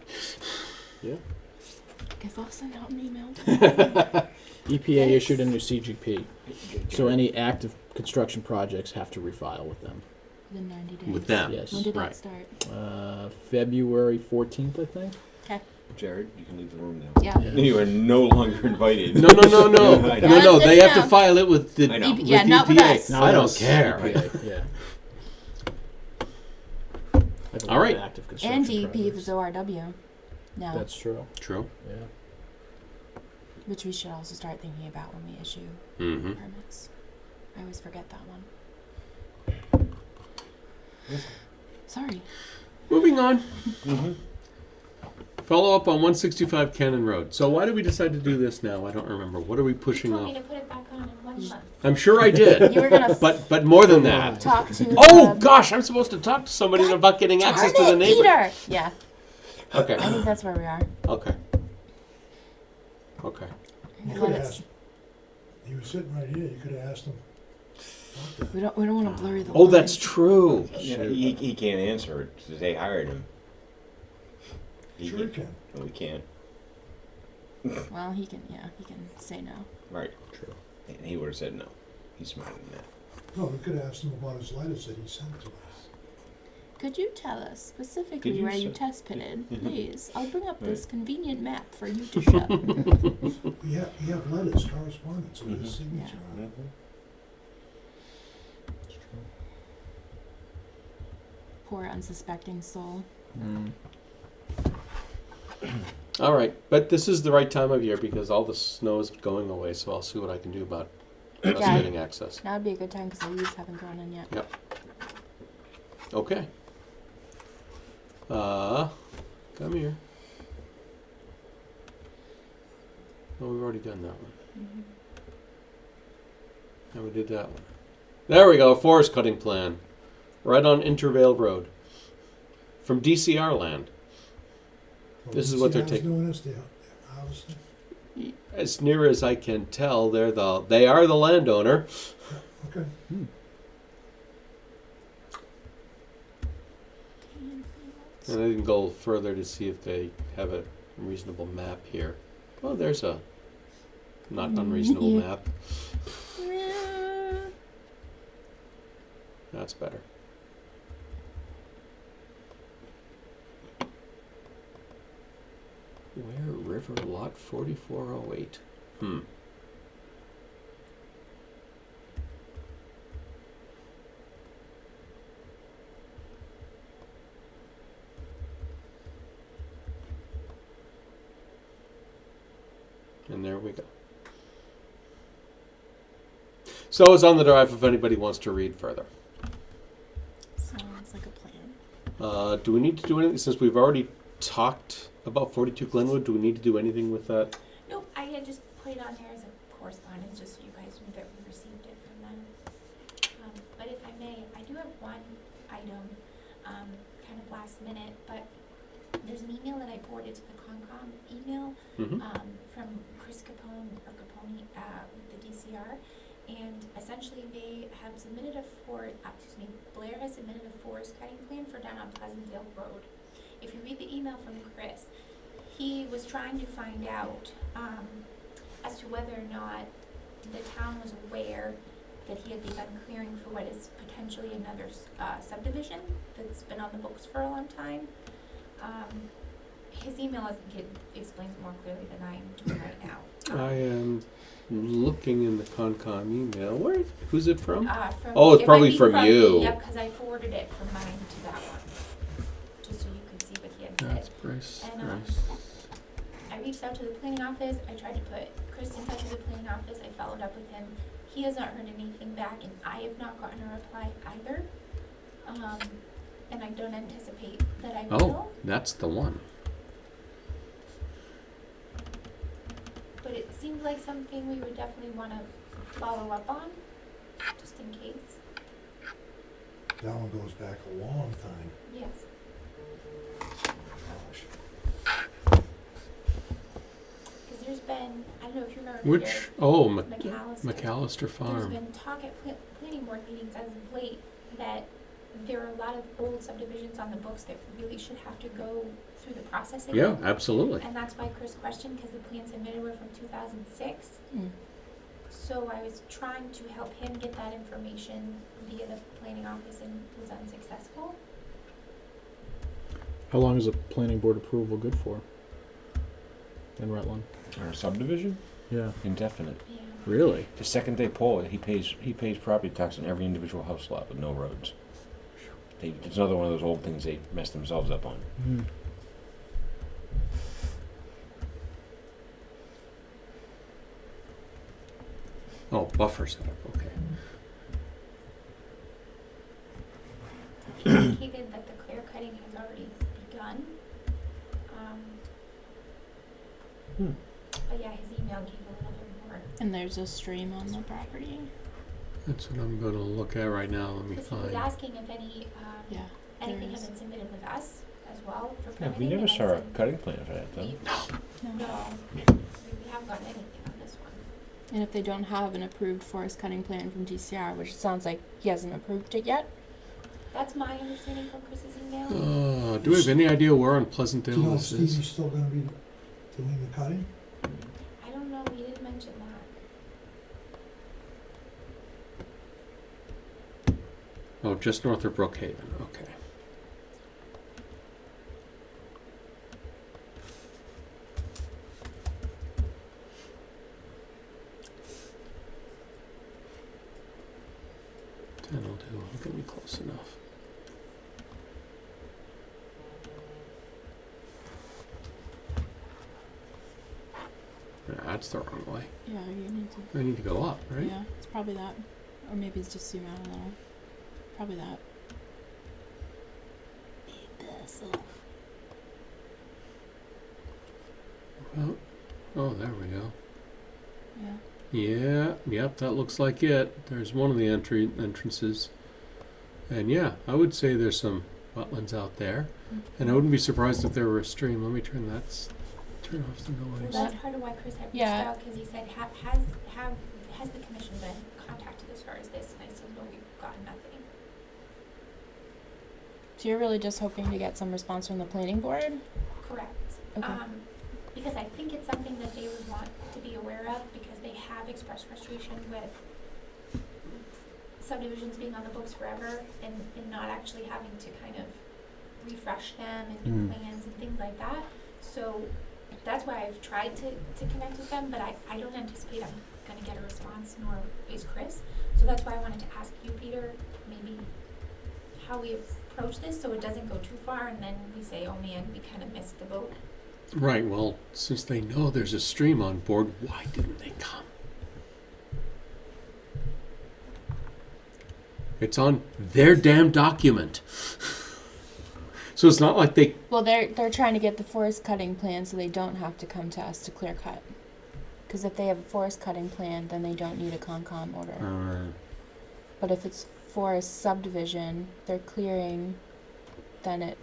Yeah. Guess I'll send out an email. EPA issued a new CGP, so any active construction projects have to refile with them. Within 90 days. With them. Yes. When did Right. that start? February 14th, I think. Okay. Jared, you can leave the room now. Yeah. You are no longer invited. No. I know. No, they have to Yeah. file it with the I know. with Yeah, not with EPA. us. I don't care. EPA, yeah. I have a All lot right. of active And construction DEP if projects. it's ORW. Now, That's true. True. Yeah. which we should also start thinking about when we issue Mm-hmm. permits. I always forget that one. Sorry. Moving on. Mm-hmm. Follow up on 165 Cannon Road. So why did we decide to do this now? I don't remember. What are we You pushing told me off? to put it back on in 1 month. I'm sure I did. You were gonna but more than that. talk to Oh gosh, I'm supposed to talk to somebody about getting access to the neighbor. Peter! Yeah. Okay. I think that's where we are. Okay. Okay. You Let could it have s- asked, he was sitting right here, you could have asked him. We don't want to blurry the Oh, that's lines. true. Yeah, he can't answer it because they hired him. Sure you can. No, we can't. Well, he can say no. Right. True. And he would have said no. He's smarter than that. No, we could have asked him about his letters that he sent to us. Could you tell us specifically Could you where you s- test pitted, please? I'll bring up Right. this convenient map for you to show. We have letters, correspondence with his Mhm. signature on it. It's true. Poor unsuspecting soul. Mm. All right, but this is the right time of year because all the snow is going away, so I'll see what I can do about us Yeah. getting access. Now would be a good time because the leaves haven't grown in yet. Okay. Come here. Oh, we've already done that one. Mhm. And we did that one. There we go, forest cutting plan. Right on Intervale Road. From DCR land. Well, This is you what see they're how it's taking. doing this, obviously. As near as I can tell, they are the landowner. Okay. And I didn't go further to see if they have a reasonable map here. Oh, there's a not unreasonable Yeah. map. That's better. Ware River Lot 4408. And there we go. So it's on the drive if anybody wants to read further. Sounds like a plan. Do we need to do anything since we've already talked about 42 Glenwood? Do we need to do anything with that? Nope, I had just put it on there as a correspondence, just so you guys knew that we received it from them. But if I may, I do have one item, kind of last minute, but there's an email that I forwarded to the Concom email, Mm-hmm. from Chris Capone, with the DCR. And essentially they have submitted Blair has submitted a forest cutting plan for down on Pleasantville Road. If you read the email from Chris, he was trying to find out as to whether or not the town was aware that he had begun clearing for what is potentially another subdivision that's been on the books for a long time. His email explains more clearly than I am doing right now. I am looking in the Concom email. Who's it from? From, Oh, it's it probably might be from you. Yep, because I forwarded it from mine to that one, just so you could see what he had said. That's Bryce. And, Bryce. I reached out to the planning office. I tried to put Chris in touch with the planning office. I followed up with him. He has not heard anything back, and I have not gotten a reply either. And I don't anticipate that I will. Oh, that's the one. But it seemed like something we would definitely want to follow up on, just in case. That one goes back a long time. Yes. Because there's been, I don't know if you remember Peter, Which? Oh, McAllister. McAllister There's Farm. been talk at planning board meetings as of late that there are a lot of old subdivisions on the books that really should have to go through the process Yeah, again. absolutely. And that's why Chris questioned, because the plans submitted were from 2006. Mm. So I was trying to help him get that information via the planning office and was unsuccessful. How long is a planning board approval good for? In Rutland? Our subdivision? Yeah. Indefinite. Yeah. Really? The second they pull it, he pays property tax on every individual house lot with no roads. It's another one of those old things they messed themselves up on. Mm. Oh, buffer setup. Okay. He indicated that the clear cutting has already begun. But yeah, his email gave a little bit more. And there's a stream on the property. That's what I'm going to look at right now. Let me Because he was find. asking if any, Yeah. anything there had is. been submitted with us as well for Yeah, permitting. we never and I saw a said, cutting plan for that, though. No, we haven't gotten anything on this one. And if they don't have an approved forest cutting plan from DCR, which it sounds like he hasn't approved it yet. That's my understanding from Chris's email. Do we have any idea where on Do Pleasantdale you know if this is? Stevie's still gonna be doing the cutting? I don't know, he didn't mention that. Oh, just north of Brookhaven. Okay. That'll do. Look at me close enough. That's the wrong way. Yeah, you need to. I need to go up, right? Yeah, it's probably that. Or maybe it's just zoom out a little. Probably that. Well, oh, there we go. Yeah. Yeah, yep, that looks like it. There's one of the entrances. And yeah, I would say there's some wetlands out there. And I wouldn't be surprised if there were a stream. Let me turn off the Well, noise. that's part of why Chris had reached Yeah. out, because he said, has the commission been contacted as far as this? And I said, no, we've gotten nothing. So you're really just hoping to get some response from the planning board? Correct. Okay. Because I think it's something that they would want to be aware of, because they have expressed frustration with subdivisions being on the books forever and not actually having to kind of refresh them and plans and things like that. So that's why I've tried to connect with them, but I don't anticipate I'm going to get a response, nor is Chris. So that's why I wanted to ask you, Peter, maybe how we approach this so it doesn't go too far and then we say, oh man, we kind of missed the boat. Right, well, since they know there's a stream on board, why didn't they come? It's on their damn document. So it's not like they... Well, they're trying to get the forest cutting plan so they don't have to come to us to clear cut. Because if they have a forest cutting plan, then they don't need a Concom order. But if it's forest subdivision, they're clearing, then it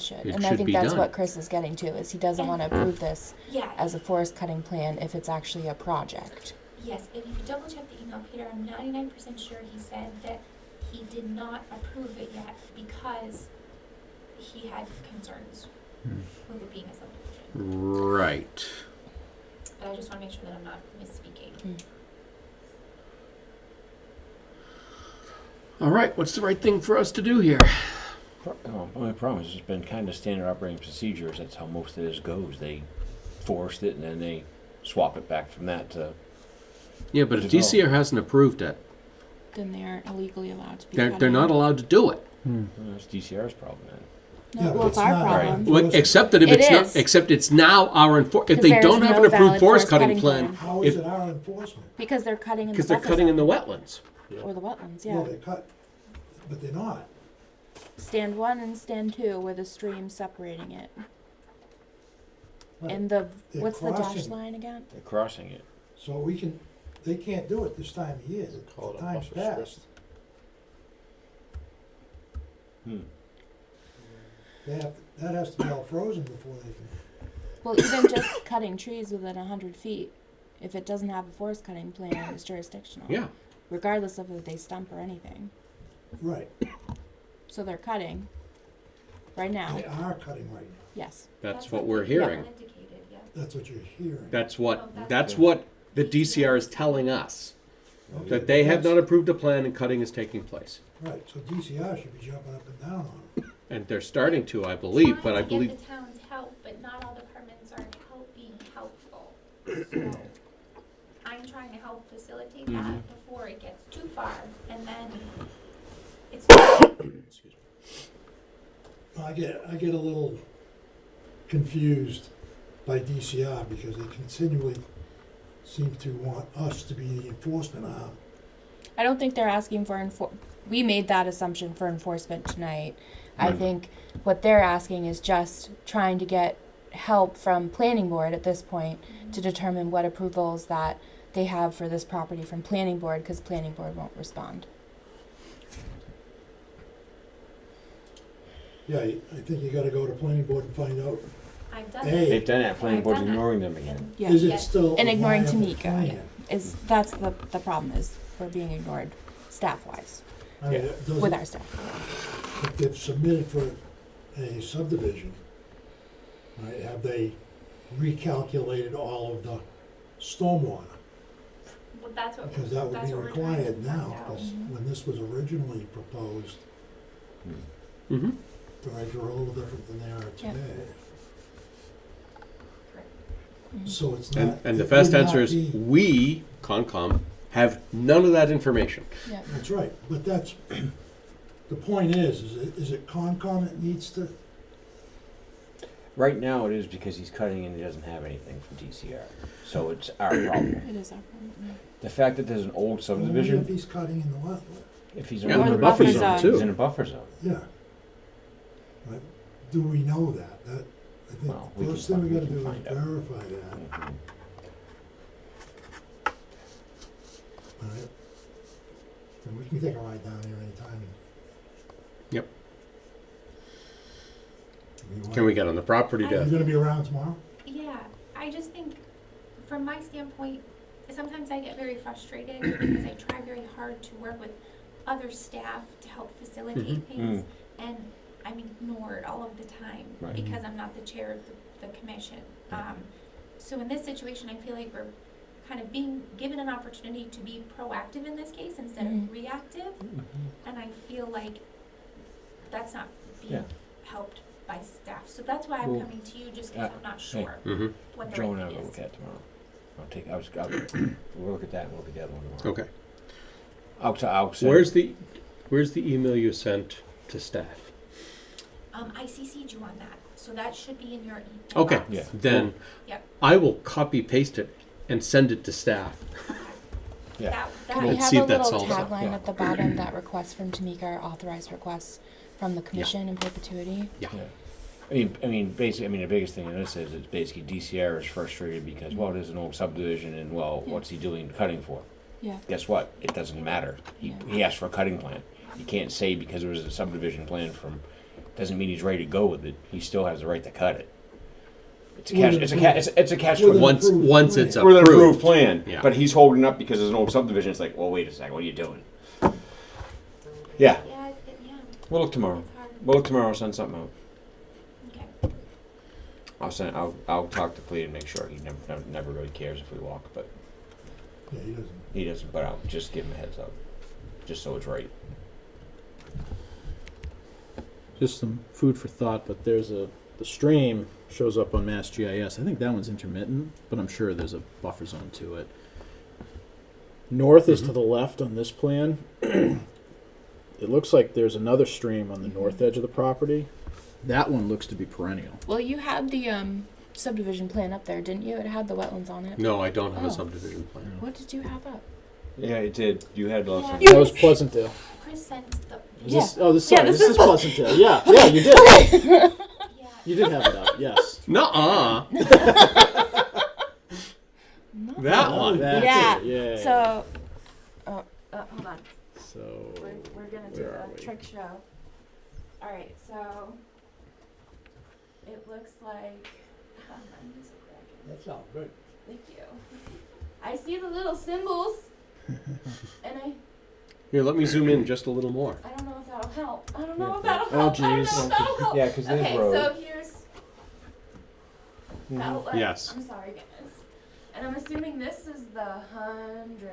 should. It And I should think be that's done. what Chris is getting to, is he doesn't want to approve this Yeah. as a forest cutting plan if it's actually a project. Yes, if you could double check the email, Peter, I'm 99% sure he said that he did not approve it yet because he had concerns with it being a subdivision. Right. But I just want to make sure that I'm not misspeaking. All right, what's the right thing for us to do here? My problem is it's been kind of standard operating procedures. That's how most of this goes. They forced it and then they swap it back from that to... Yeah, but if DCR hasn't approved it, Then they aren't illegally allowed to be they're cutting. not allowed to do it. Well, that's DCR's problem then. No, Yeah, well, but it's it's our not problem. right. Well, except that if It it's not, is. except it's now our if 'Cause they there's don't have no an approved valid forest forest cutting cutting plan, How is if, it our enforcement? Because they're cutting in the because they're buffer cutting in the zone. wetlands. Or the wetlands, yeah. Well, they cut, but they're not. Stand 1 and stand 2 with a stream separating it. Right. And the, They're what's the dash crossing. line again? They're crossing it. So they can't do it this time of year. Call it The a time's buffer strip. passed. That has to be all frozen before they can. Well, even just cutting trees within 100 feet, if it doesn't have a forest cutting plan, it's jurisdictional. Yeah. Regardless of if they stump or anything. Right. So they're cutting right now. They are cutting right now. Yes. That's what we're hearing. Indicated, yeah. That's what you're hearing. That's what Oh, that's what the DCR is telling us. Okay, That they have that's- not approved a plan and cutting is taking place. Right, so DCR should be jumping up and down on them. And they're starting to, I believe, but I Trying to believe get the town's help, but not all departments are being helpful. So I'm trying to help facilitate that before it gets too far, and then it's Excuse me. I get a little confused by DCR because they continually seem to want us to be the enforcement arm. I don't think they're asking for we made that assumption for enforcement tonight. I think what they're asking is just trying to get help from planning board at this point to determine what approvals that they have for this property from planning board, because planning board won't respond. Yeah, I think you gotta go to planning board and find out, I've done Hey. it. They've done that. Planning I've board's done that. ignoring them again. Yeah. is it Yes. still a And ignoring viable Tamika, plan? is that's the problem is we're being ignored staff wise I mean, with doesn't, our staff. if they've submitted for a subdivision, right, have they recalculated all of the stormwater? Well, that's what, Because that would that's be what we're trying to required find now, out. because when this was originally proposed, Mm-hmm. the regs were a little different than they are Yeah. today. Mhm. So it's not. And the it fast would not answer is be- we, Concom, have none of that information. Yeah. That's right, but that's, the point is it Concom that needs to, Right now it is because he's cutting and he doesn't have anything from DCR. So it's our problem. It is our problem. The fact that there's an old only subdivision, if he's cutting in the wetland, if he's Yeah, Or in the a buffer zone, zone, he's too. in a buffer zone. yeah. But do we know that? That, I think, Well, we the can first thing we gotta find- we do can is find out. verify that, Mhm. all right? And we can take a ride down here anytime. Yep. You want- Can we get on the property You to? gonna be around tomorrow? Yeah, I just think, from my standpoint, sometimes I get very frustrated because I try very hard to work with other staff to help facilitate things, and I'm ignored all of the time Right. because I'm not the chair of the commission. So in this situation, I feel like we're kind of being given an opportunity to be proactive in this case instead Mhm. of reactive, and I feel like that's not being Yeah. helped by staff. So that's why I'm Well, coming to you, just because I'm not sure Mm-hmm. what the Joe right and I thing will is. look at tomorrow. We'll look at that and we'll look at the other one tomorrow. Okay. I'll send. Where's the email you sent to staff? I CC'd you on that, so that should be in your inbox. Okay. Yeah. Then Yep. I will copy paste it and send it to staff. Yeah. Can we Let's have see a if that little solves it. tagline Yeah. at the bottom that requests from Tamika are authorized requests from the commission in perpetuity? Yeah. Yeah. Basically, the biggest thing in this is it's basically DCR is frustrated because, well, there's an old subdivision and, well, Yeah. what's he doing cutting for? Yeah. Guess what? It doesn't matter. He asked for a cutting plan. You can't say because there was a subdivision plan from, doesn't mean he's ready to go with it. He still has the right to cut it. It's a catch, it's a catch With an Once approved it's plan. with an approved approved. plan, Yeah. but he's holding up because there's an old subdivision. It's like, well, wait a second, what are you doing? Yeah, Yeah, we'll look tomorrow. it's hard. We'll look tomorrow. I'll send something out. Okay. I'll talk to Clea and make sure. He never really cares if we walk, but Yeah, he doesn't. he doesn't. But I'll just give him a heads up, just so it's right. Just some food for thought, but the stream shows up on Mass GIS. I think that one's intermittent, but I'm sure there's a buffer zone to it. North is to the left on this plan. It looks like there's another stream on the north edge of the property. That one looks to be perennial. Well, you had the subdivision plan up there, didn't you? It had the wetlands on it. No, I don't have Oh. a subdivision plan. What did you have up? Yeah, it did. You had lost. Yeah. some. That was Pleasantville. Chris sent the, Is Yeah. this, oh, this, Yeah, sorry, this this is is Pleasantville. Yeah, yeah, you did. yeah, You did have it up, yes. Nuh-uh. That one. That's Yeah. it, yeah. So, hold on. So, We're gonna do where are a we? trick show. All right, so it looks like. My music racking. That sounds good. Thank you. I see the little symbols, and Here, let me zoom in just a little more. I don't know if that'll help. I don't Yeah. know if that'll Oh, help. I don't know jeez. if that'll help. Yeah, because there's Okay, road. so here's. That'll, Yes. I'm sorry, guys. And I'm assuming this is the 100.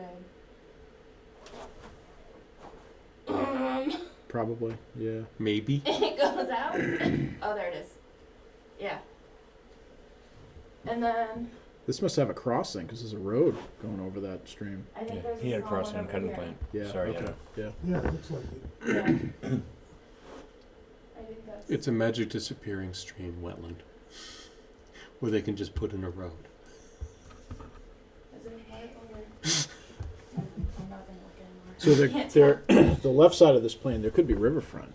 probably, yeah. Maybe. It goes out. Oh, there it is. Yeah. And then This must have a crossing because there's a road going over that stream. I think Yeah, there's he had a small one crossing over cutting here. plan. Yeah. Sorry, Okay. Yeah. Yeah, it looks like it. Yeah. I think that's. It's a magic disappearing stream wetland where they can just put in a road. Is it white or? I'm not gonna look anymore. So Can't there, the left side of this plan, there could be riverfront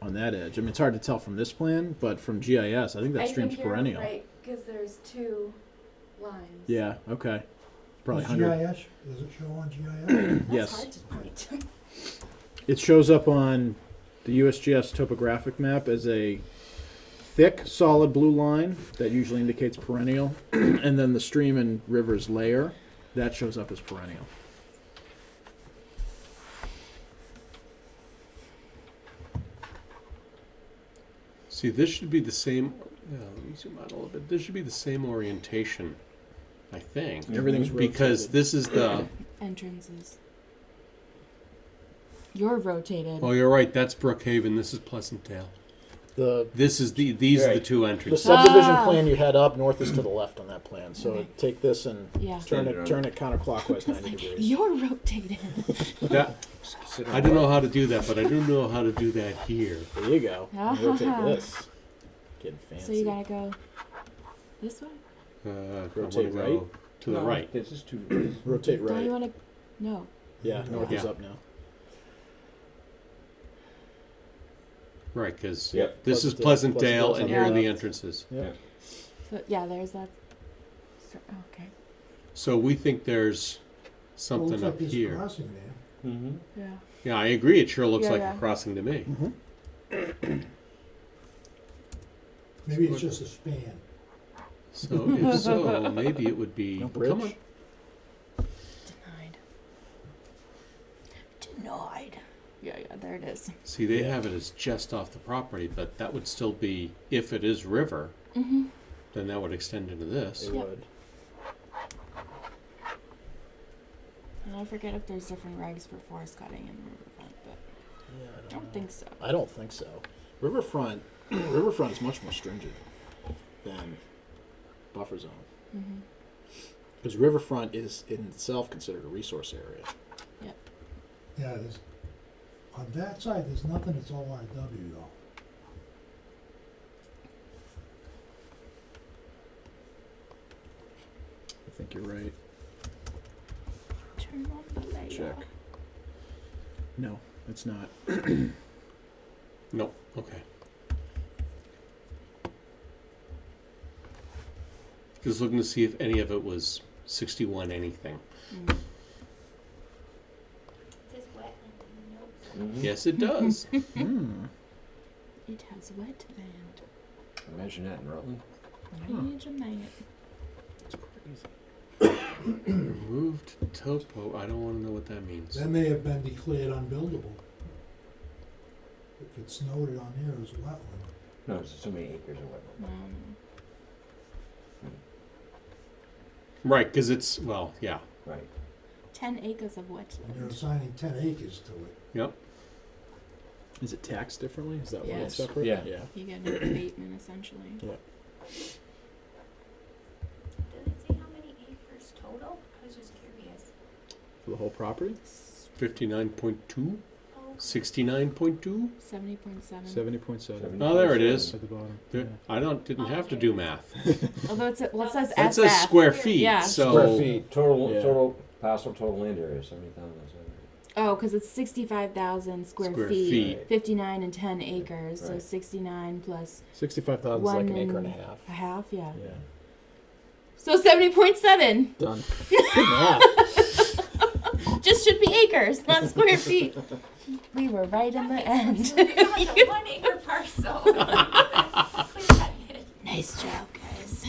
on that edge. I mean, it's hard to tell from this plan, but from GIS, I think that I stream's think you're perennial. right, because there's two lines. Yeah. Okay. Probably Is 100. GIS, does it show on GIS? That's Yes. hard to point. It shows up on The USGS topographic map is a thick, solid blue line that usually indicates perennial, and then the stream and rivers layer that shows up as perennial. See, this should be the same. Let me zoom out a little bit. This should be the same orientation, I think. Everything's because rotated. this is the. Entrances. You're rotated. Oh, you're right. That's Brookhaven. This is Pleasantdale. This is these are the Right. two The entrances. subdivision Ah. plan you had up north is to the left on that plan. So Okay. take this and Yeah. turn it counterclockwise 90 degrees. You're rotated. That, I don't know how to do that, but I do know how to do that here. There you go. Rotate this. Getting fancy. So you gotta go this way? I Rotate wanna go right? to the right. This is too. Rotate Don't you right. wanna? No. Yeah, north is Yeah. up now. Right, because Yep. this is Pleasantdale. Pleasantdale, and here are the Yeah. entrances. Yep. So, yeah, there's that. Okay. So we think there's Well, something looks like up there's a here. crossing there. Mm-hmm. Yeah. Yeah, I agree. It sure looks Yeah, like yeah. a crossing to me. Maybe it's just a span. So if so, maybe it would be. No Come bridge? on. Denied. Denied. Yeah, there it is. See, they have it as just off the property, but that would still be, if it is river, Mm-hmm. then that would extend into this. It Yep. would. And I forget if there's different regs for forest cutting and riverfront, but Yeah, I don't think so. I don't think so. Riverfront is much more stringent than buffer zone. Mm-hmm. Because riverfront is in itself considered a resource area. Yeah, there's, on that side, there's nothing that's ORW though. I think you're right. Turn on the layout. Check. No, it's not. Nope. Okay. Just looking to see if any of it was 61 anything. Mm. It says wetland in the notes. Yes, it does. Hmm. It has wetland. Imagine that in Rutland. Imagine Removed topo. I don't want to know what that means. That may have been declared unbuildable. If it's noted on there as wetland. No, it's so many acres of wetland. that. Right, because it's, well, yeah. Right. 10 acres of And wetland. you're assigning 10 acres to it. Yep. Is it taxed differently? Is that why it's Yes. separate? Yeah. Yeah. You get an abatement essentially. Does it say how many acres total? I was just curious. For the whole property? 59.2? Oh, 69.2? 70.7. 70.7. Oh, there it is. At the bottom. There, I didn't have to Okay. do math. Although it says It SF. says square feet, Yeah. so Square feet, total, Yeah. total parcel, total land area, 70,000. Oh, because it's 65,000 square feet. feet. 59 and 10 acres. So Right. 69 plus 65,000 is one like an acre and a and half. a half, yeah. Yeah. So 70.7 Done. Good math. just should be acres, not square feet. We were right in the end. like a 1 acre parcel. Clear that in. Nice job, guys.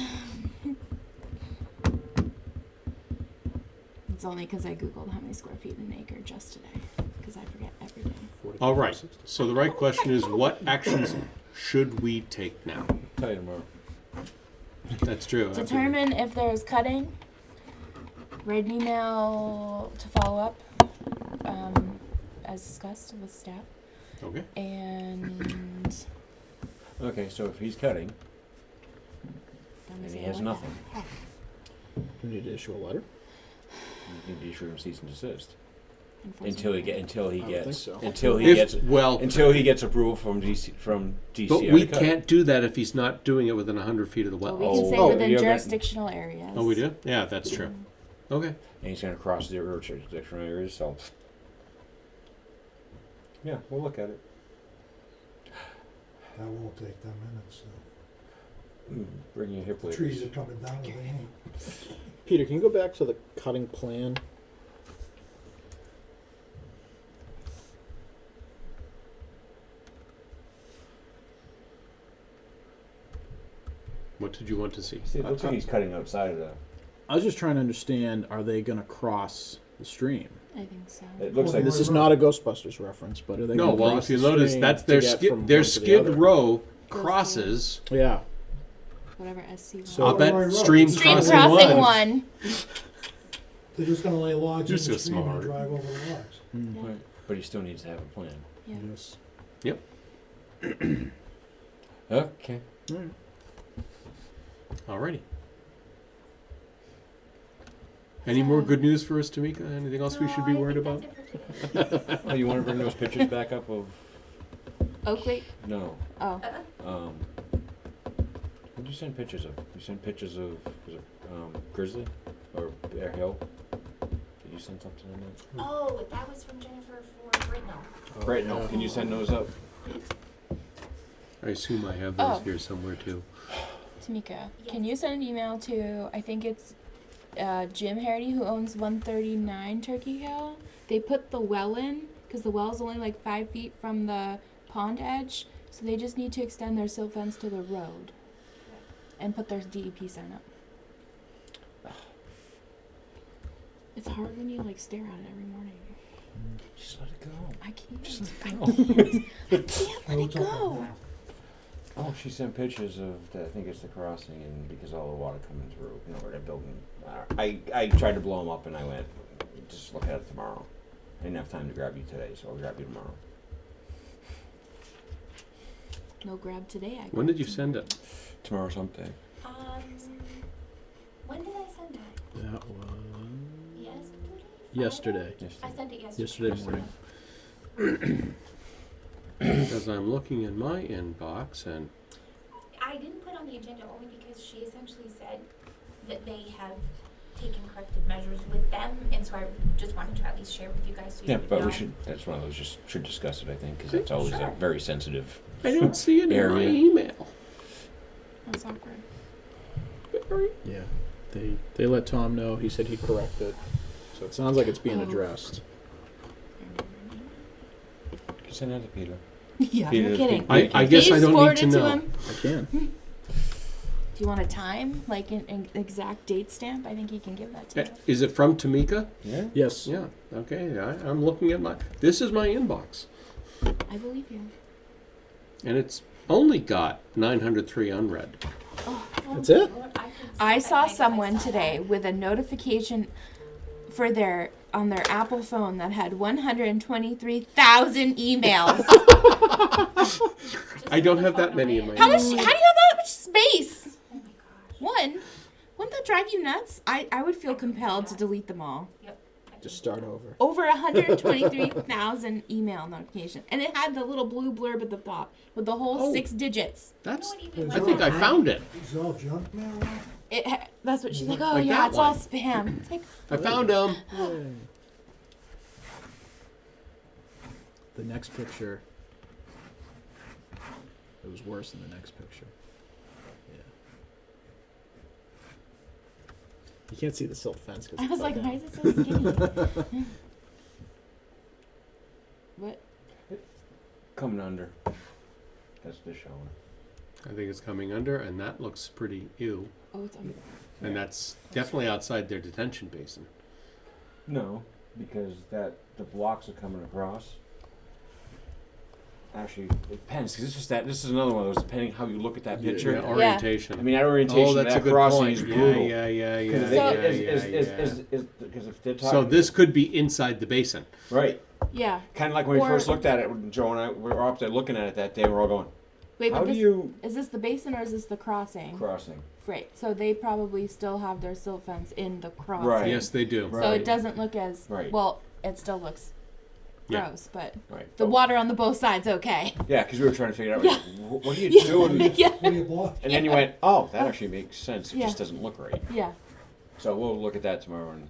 It's only because I googled how many square feet in an acre just today, because I forget every day. all right. So the right question is, what actions should we take now? I'll tell you tomorrow. That's true. Determine if there's cutting. Write an email to follow up, as discussed with staff, Okay. and Okay, so if he's cutting, then we and say he has what nothing, You need to issue a letter? you need to issue him cease and desist. enforcement Until he plan. think so. until he gets approval from DCR. But we to cut. can't do that if he's not doing it within 100 feet of the Well, wetland. we can say Oh, within you're gonna- jurisdictional areas. Oh, we do? Yeah, that's true. Okay. And he's going to cross the jurisdictional areas, so. Yeah, we'll look at it. That won't take 10 minutes. So. Bring your hip The waders. trees are coming down and they ain't. Peter, can you go back to the cutting plan? did you want to see? See, it looks like he's cutting outside of the. I was just trying to understand, are they going to cross the stream? I think so. It looks like This is not a Ghostbusters reference, but are they No, going to well, cross if you the notice, stream that's to their get skid. from Their one to the skid other? row crosses. Yeah. Whatever SC one. So- I'll bet Road. stream Stream crossing crossing one. one. They're just gonna lay logs You're in the so stream and smart. drive over the logs. Mm. Right. But he still needs to have a plan. Yeah. Yes. Okay. All right. Alrighty. Any more good news for us, Tamika? Anything else we should be worried about? Oh, you want to bring those pictures back up of? Oakley? No. Oh. What did you send pictures of? You sent pictures of was it Grizzly or Bear Hill? Did you send something in there? Oh, that was from Jennifer for Britnell. Right. No. Can you send those up? I assume I have those Oh. here somewhere too. Tamika, can you send an email to, I think it's Jim Hardy, who owns 139 Turkey Hill? They put the well in, because the well's only like 5 feet from the pond edge, so they just need to extend their silt fence to the road and put their DEP sign up. It's hard when you like stare at it every morning. Just let it go. I can't. Just let it I go. can't let it go. Oh, she sent pictures of I think it's the crossing, and because all the water coming through, you know, where they're building. I tried to blow them up, and I went, just look at it tomorrow. I didn't have time to grab you today, so I'll grab you tomorrow. No grab today. I When did you send it? Tomorrow sometime. When did I send that? That was Yesterday? yesterday. I sent it yesterday. Yesterday morning. Because I'm looking in my inbox and I didn't put on the agenda only because she essentially said that they have taken corrective measures with them, and so I just wanted to at least share with you guys so you Yeah, would but know. we should. That's one of those. Just should discuss it. I think because that's always Sure. a very sensitive. I don't see it in my Area. email. That's awkward. Yeah. They let Tom know. He said he'd correct it. So it sounds like it's being addressed. You can send that to Peter. Yeah, Peter, you're kidding. Peter, I guess Can I you don't forward need to it know. him? I can. Do you want a time, like an exact date stamp? I think he can give that to you. Is it from Tamika? Yeah. Yes. Yeah. Okay. I'm looking at my. This is my inbox, I believe you. and it's only got 903 unread. That's it? I saw someone today with a notification for on their Apple phone that had 123,000 emails. I don't have that many in my. How do you email. have that much space? Oh my gosh. One, wouldn't that drive you nuts? I would feel compelled to delete them all. Yep. Just start over. Over 123,000 email notifications, and it had the little blue blurb at the top with the whole 6 digits. That's. You know what, even I think I found it. Is it all junk mail? That's what she's like. Oh Like yeah, that it's all one. spam. It's like, I found them. The next picture. It was worse than the next picture. Yeah. You can't see the silt fence. I was like, why is it so skinny? What? Coming under. That's the showing. I think it's coming under, and that looks pretty ew. Oh, it's on. And that's definitely outside their detention basin. No, because the blocks are coming across. Actually, it depends. Cause this is another one of those. Depending how you look at that picture. Yeah, orientation. I mean, that orientation. Oh, that's that a good crossing point. is Yeah, brutal. Because if they're talking, So this could be inside the basin. right, Yeah. kind of like when we Or- first looked at it. When Joe and I were up there looking at it that day. We're all going, Wait, "How but do this, you is this the basin or is this the crossing? crossing?" Right. So they probably still have their silt fence in the crossing. Right. Yes, they do. So Right. it doesn't look as Right. well. It still looks Yeah. gross, but Right. the water on the both sides okay. Yeah, because we were trying to figure out Yeah. like, what are you Yeah. doing? Yeah. What do you block? And then you went, "Oh, that actually makes sense. It Yeah. just doesn't look right." Yeah. So we'll look at that tomorrow and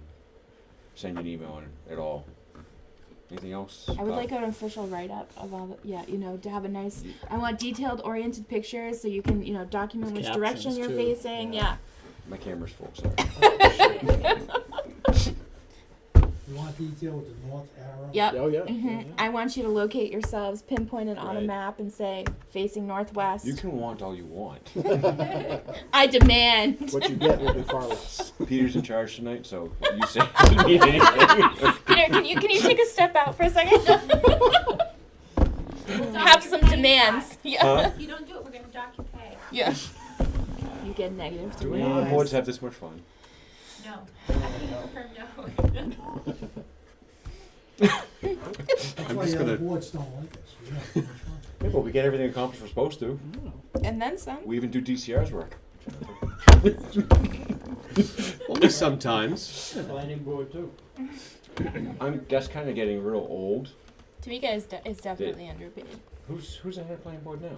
send you an email and it all. Anything else? I would like an official write-up of all the, to have a nice, I want detailed oriented pictures so you can, document which direction Captions, you're too. facing. Yeah. My camera's full, sorry. You want that detail with the north arrow? Yep. Oh, yeah. hmm I want you to locate yourselves, pinpoint it on a Right. map, and say facing northwest. You can want all you want. I demand. What you get will be far less. Peter's in charge tonight, so what you say doesn't mean anything. Peter, can you take a step out for a second? Have some demands. Yeah. Huh? If you don't do it, we're gonna dock your pay. Yeah. You get negative Do 3 any other hours. boards have this much fun? No. I can confirm no. That's I'm why just the other gonna- boards don't like us. We have too much fun. Yeah, but we get everything accomplished we're supposed to. And then some. We even do DCR's work. Only sometimes. Planning board too. That's kind of getting real old. Tamika is definitely underpaid. Who's the head of planning board now?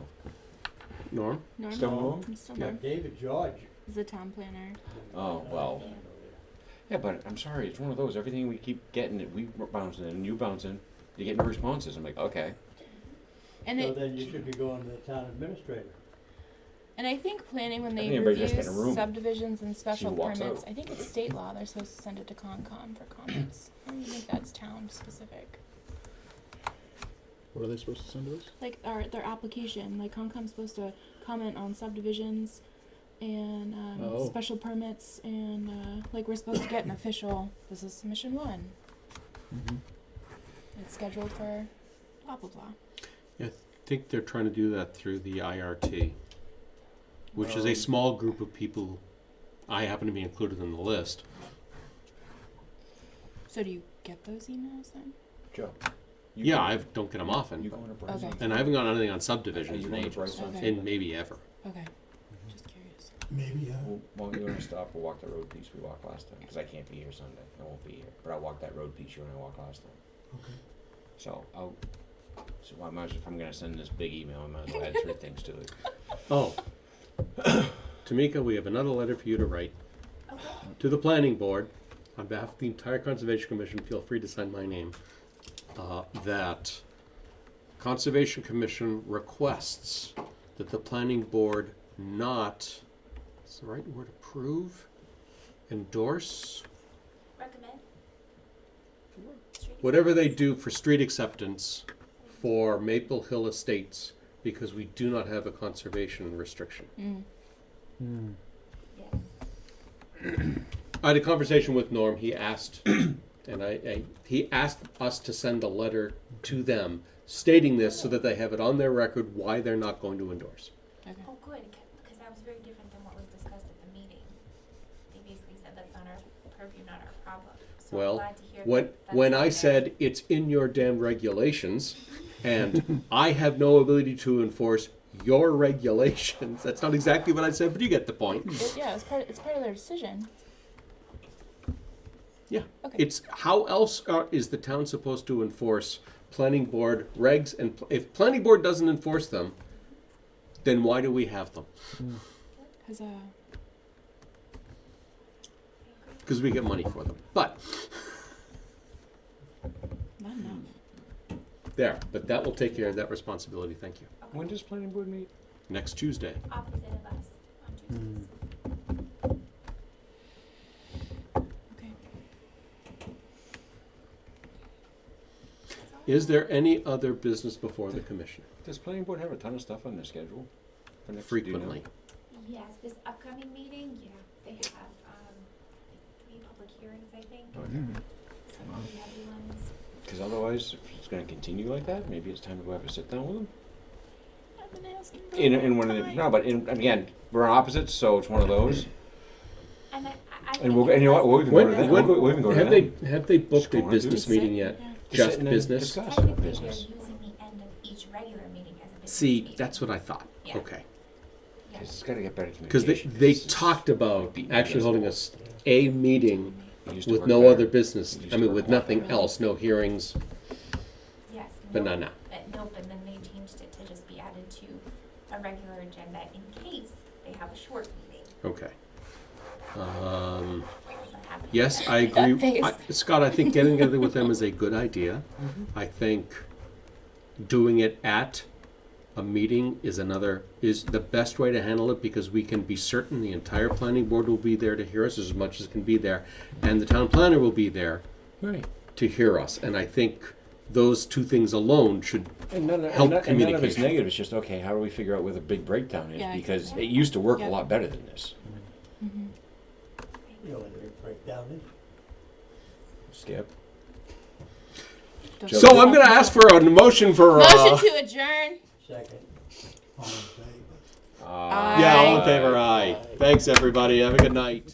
Norm? Norm? Still Norm? I'm still Yeah, Norm. David George. He's the town planner. Oh, well. Yeah, but I'm sorry, it's one of those, everything we keep getting, we bouncing in, you bouncing, you get no responses. I'm like, okay. And So it, then you should be going to the town administrator. and I think planning when I they think everybody review just get in a room. subdivisions and special who walks permits, out. I think it's state law. They're supposed to send it to Concom for comments. I don't think that's town specific. What are they supposed to send to us? Like their application, like Concom's supposed to comment on subdivisions and Oh. special permits, and like we're supposed to get an official. This is submission 1. Mm-hmm. It's scheduled for blah blah blah. I think they're trying to do that through the IRT, which is a Um, small group of people. I happen to be included in the list. So do you get those emails then? Joe. Yeah, I don't get them often. You going to Bryson? Okay. And I haven't got anything on Are subdivisions you in going to ages. Bryson? Okay. And maybe ever. Okay. Just curious. Maybe, yeah. Well, why don't you want to stop or walk that road piece we walked last time? Because I can't be here Sunday. I won't be here. But I walked that road piece you and I walked last time. Okay. So I might as well, if I'm going to send this big email, I might as well add 3 things to it. Oh. Tamika, we have another letter for you to write. Okay. To the planning board, on behalf of the entire Conservation Commission, feel free to sign my name, that Conservation Commission requests that the planning board not, is the right word, approve, endorse, Recommend. Street whatever they acceptance. do for street acceptance for Maple Hill Estates, because we do not have a conservation restriction. Mm. Yes. I had a conversation with Norm. He asked, and he asked us to send a letter to them stating this so that they have it on their record why they're not going to endorse. Okay. Oh, good, because that was very different than what was discussed at the meeting. They basically said that's not our purview, not our problem. So Well, I'm glad to hear When that that's when on I there. said it's in your damn regulations, and I have no ability to enforce your regulations, that's not exactly what I said, but you get the point. Yeah, it's part of their decision. Yeah. Okay. It's how else is the town supposed to enforce planning board regs? And if planning board doesn't enforce them, then why do we have them? Because Because we get money for them. But not enough. there, but that will take care of that responsibility. Thank you. Okay. When does planning board meet? Next Tuesday. Opposite of us on Tuesdays. Okay. Is there any other business before the commission? Does planning board have a ton of stuff on their schedule? For next, do you know? Frequently. Yes, this upcoming meeting, yeah, they have, 3 public hearings, I think, Okay. some pretty heavy ones. Because otherwise, if it's going to continue like that, maybe it's time to go have a sit down with them. I've been asking for In one of the time. no, but again, we're on opposites, so it's one of those. And I And think we'll it's and you know what? We'll even go to that. We'll even go to have that. they booked Just go a on, business dude. meeting yet? Yeah. Just Just sit and business? discuss Technically, business. they're using the end of each regular meeting as a business See, meeting. that's what I thought. Yeah. Okay. Yeah. It's got to get better Because communication. they talked about actually holding a meeting It used to with work no better. other business. It used I to mean, work with a lot nothing better. else, no hearings, Yes. but nope. not now. Nope, and then they changed it to just be added to a regular agenda in case they have a short meeting. Okay. What happened Yes, with I that? agree. That face. Scott, I think getting together with them is a good idea. I think doing it at a meeting is the best way to handle it, because we can be certain the entire planning board will be there to hear us as much as can be there, and the town planner will be there. Right. to hear us. And I think those two things alone should And none, help and none of it's communication. negative. It's just, okay, how do we figure out where the big breakdown is? Yeah, Because exactly. it used to work Yep. a lot better than this. You know, when they break down it. Skip. Don't- So I'm going to ask for a motion for. Motion to adjourn. Second. All in favor? Yeah, all in favor, aye. Thanks, everybody. Have a good night.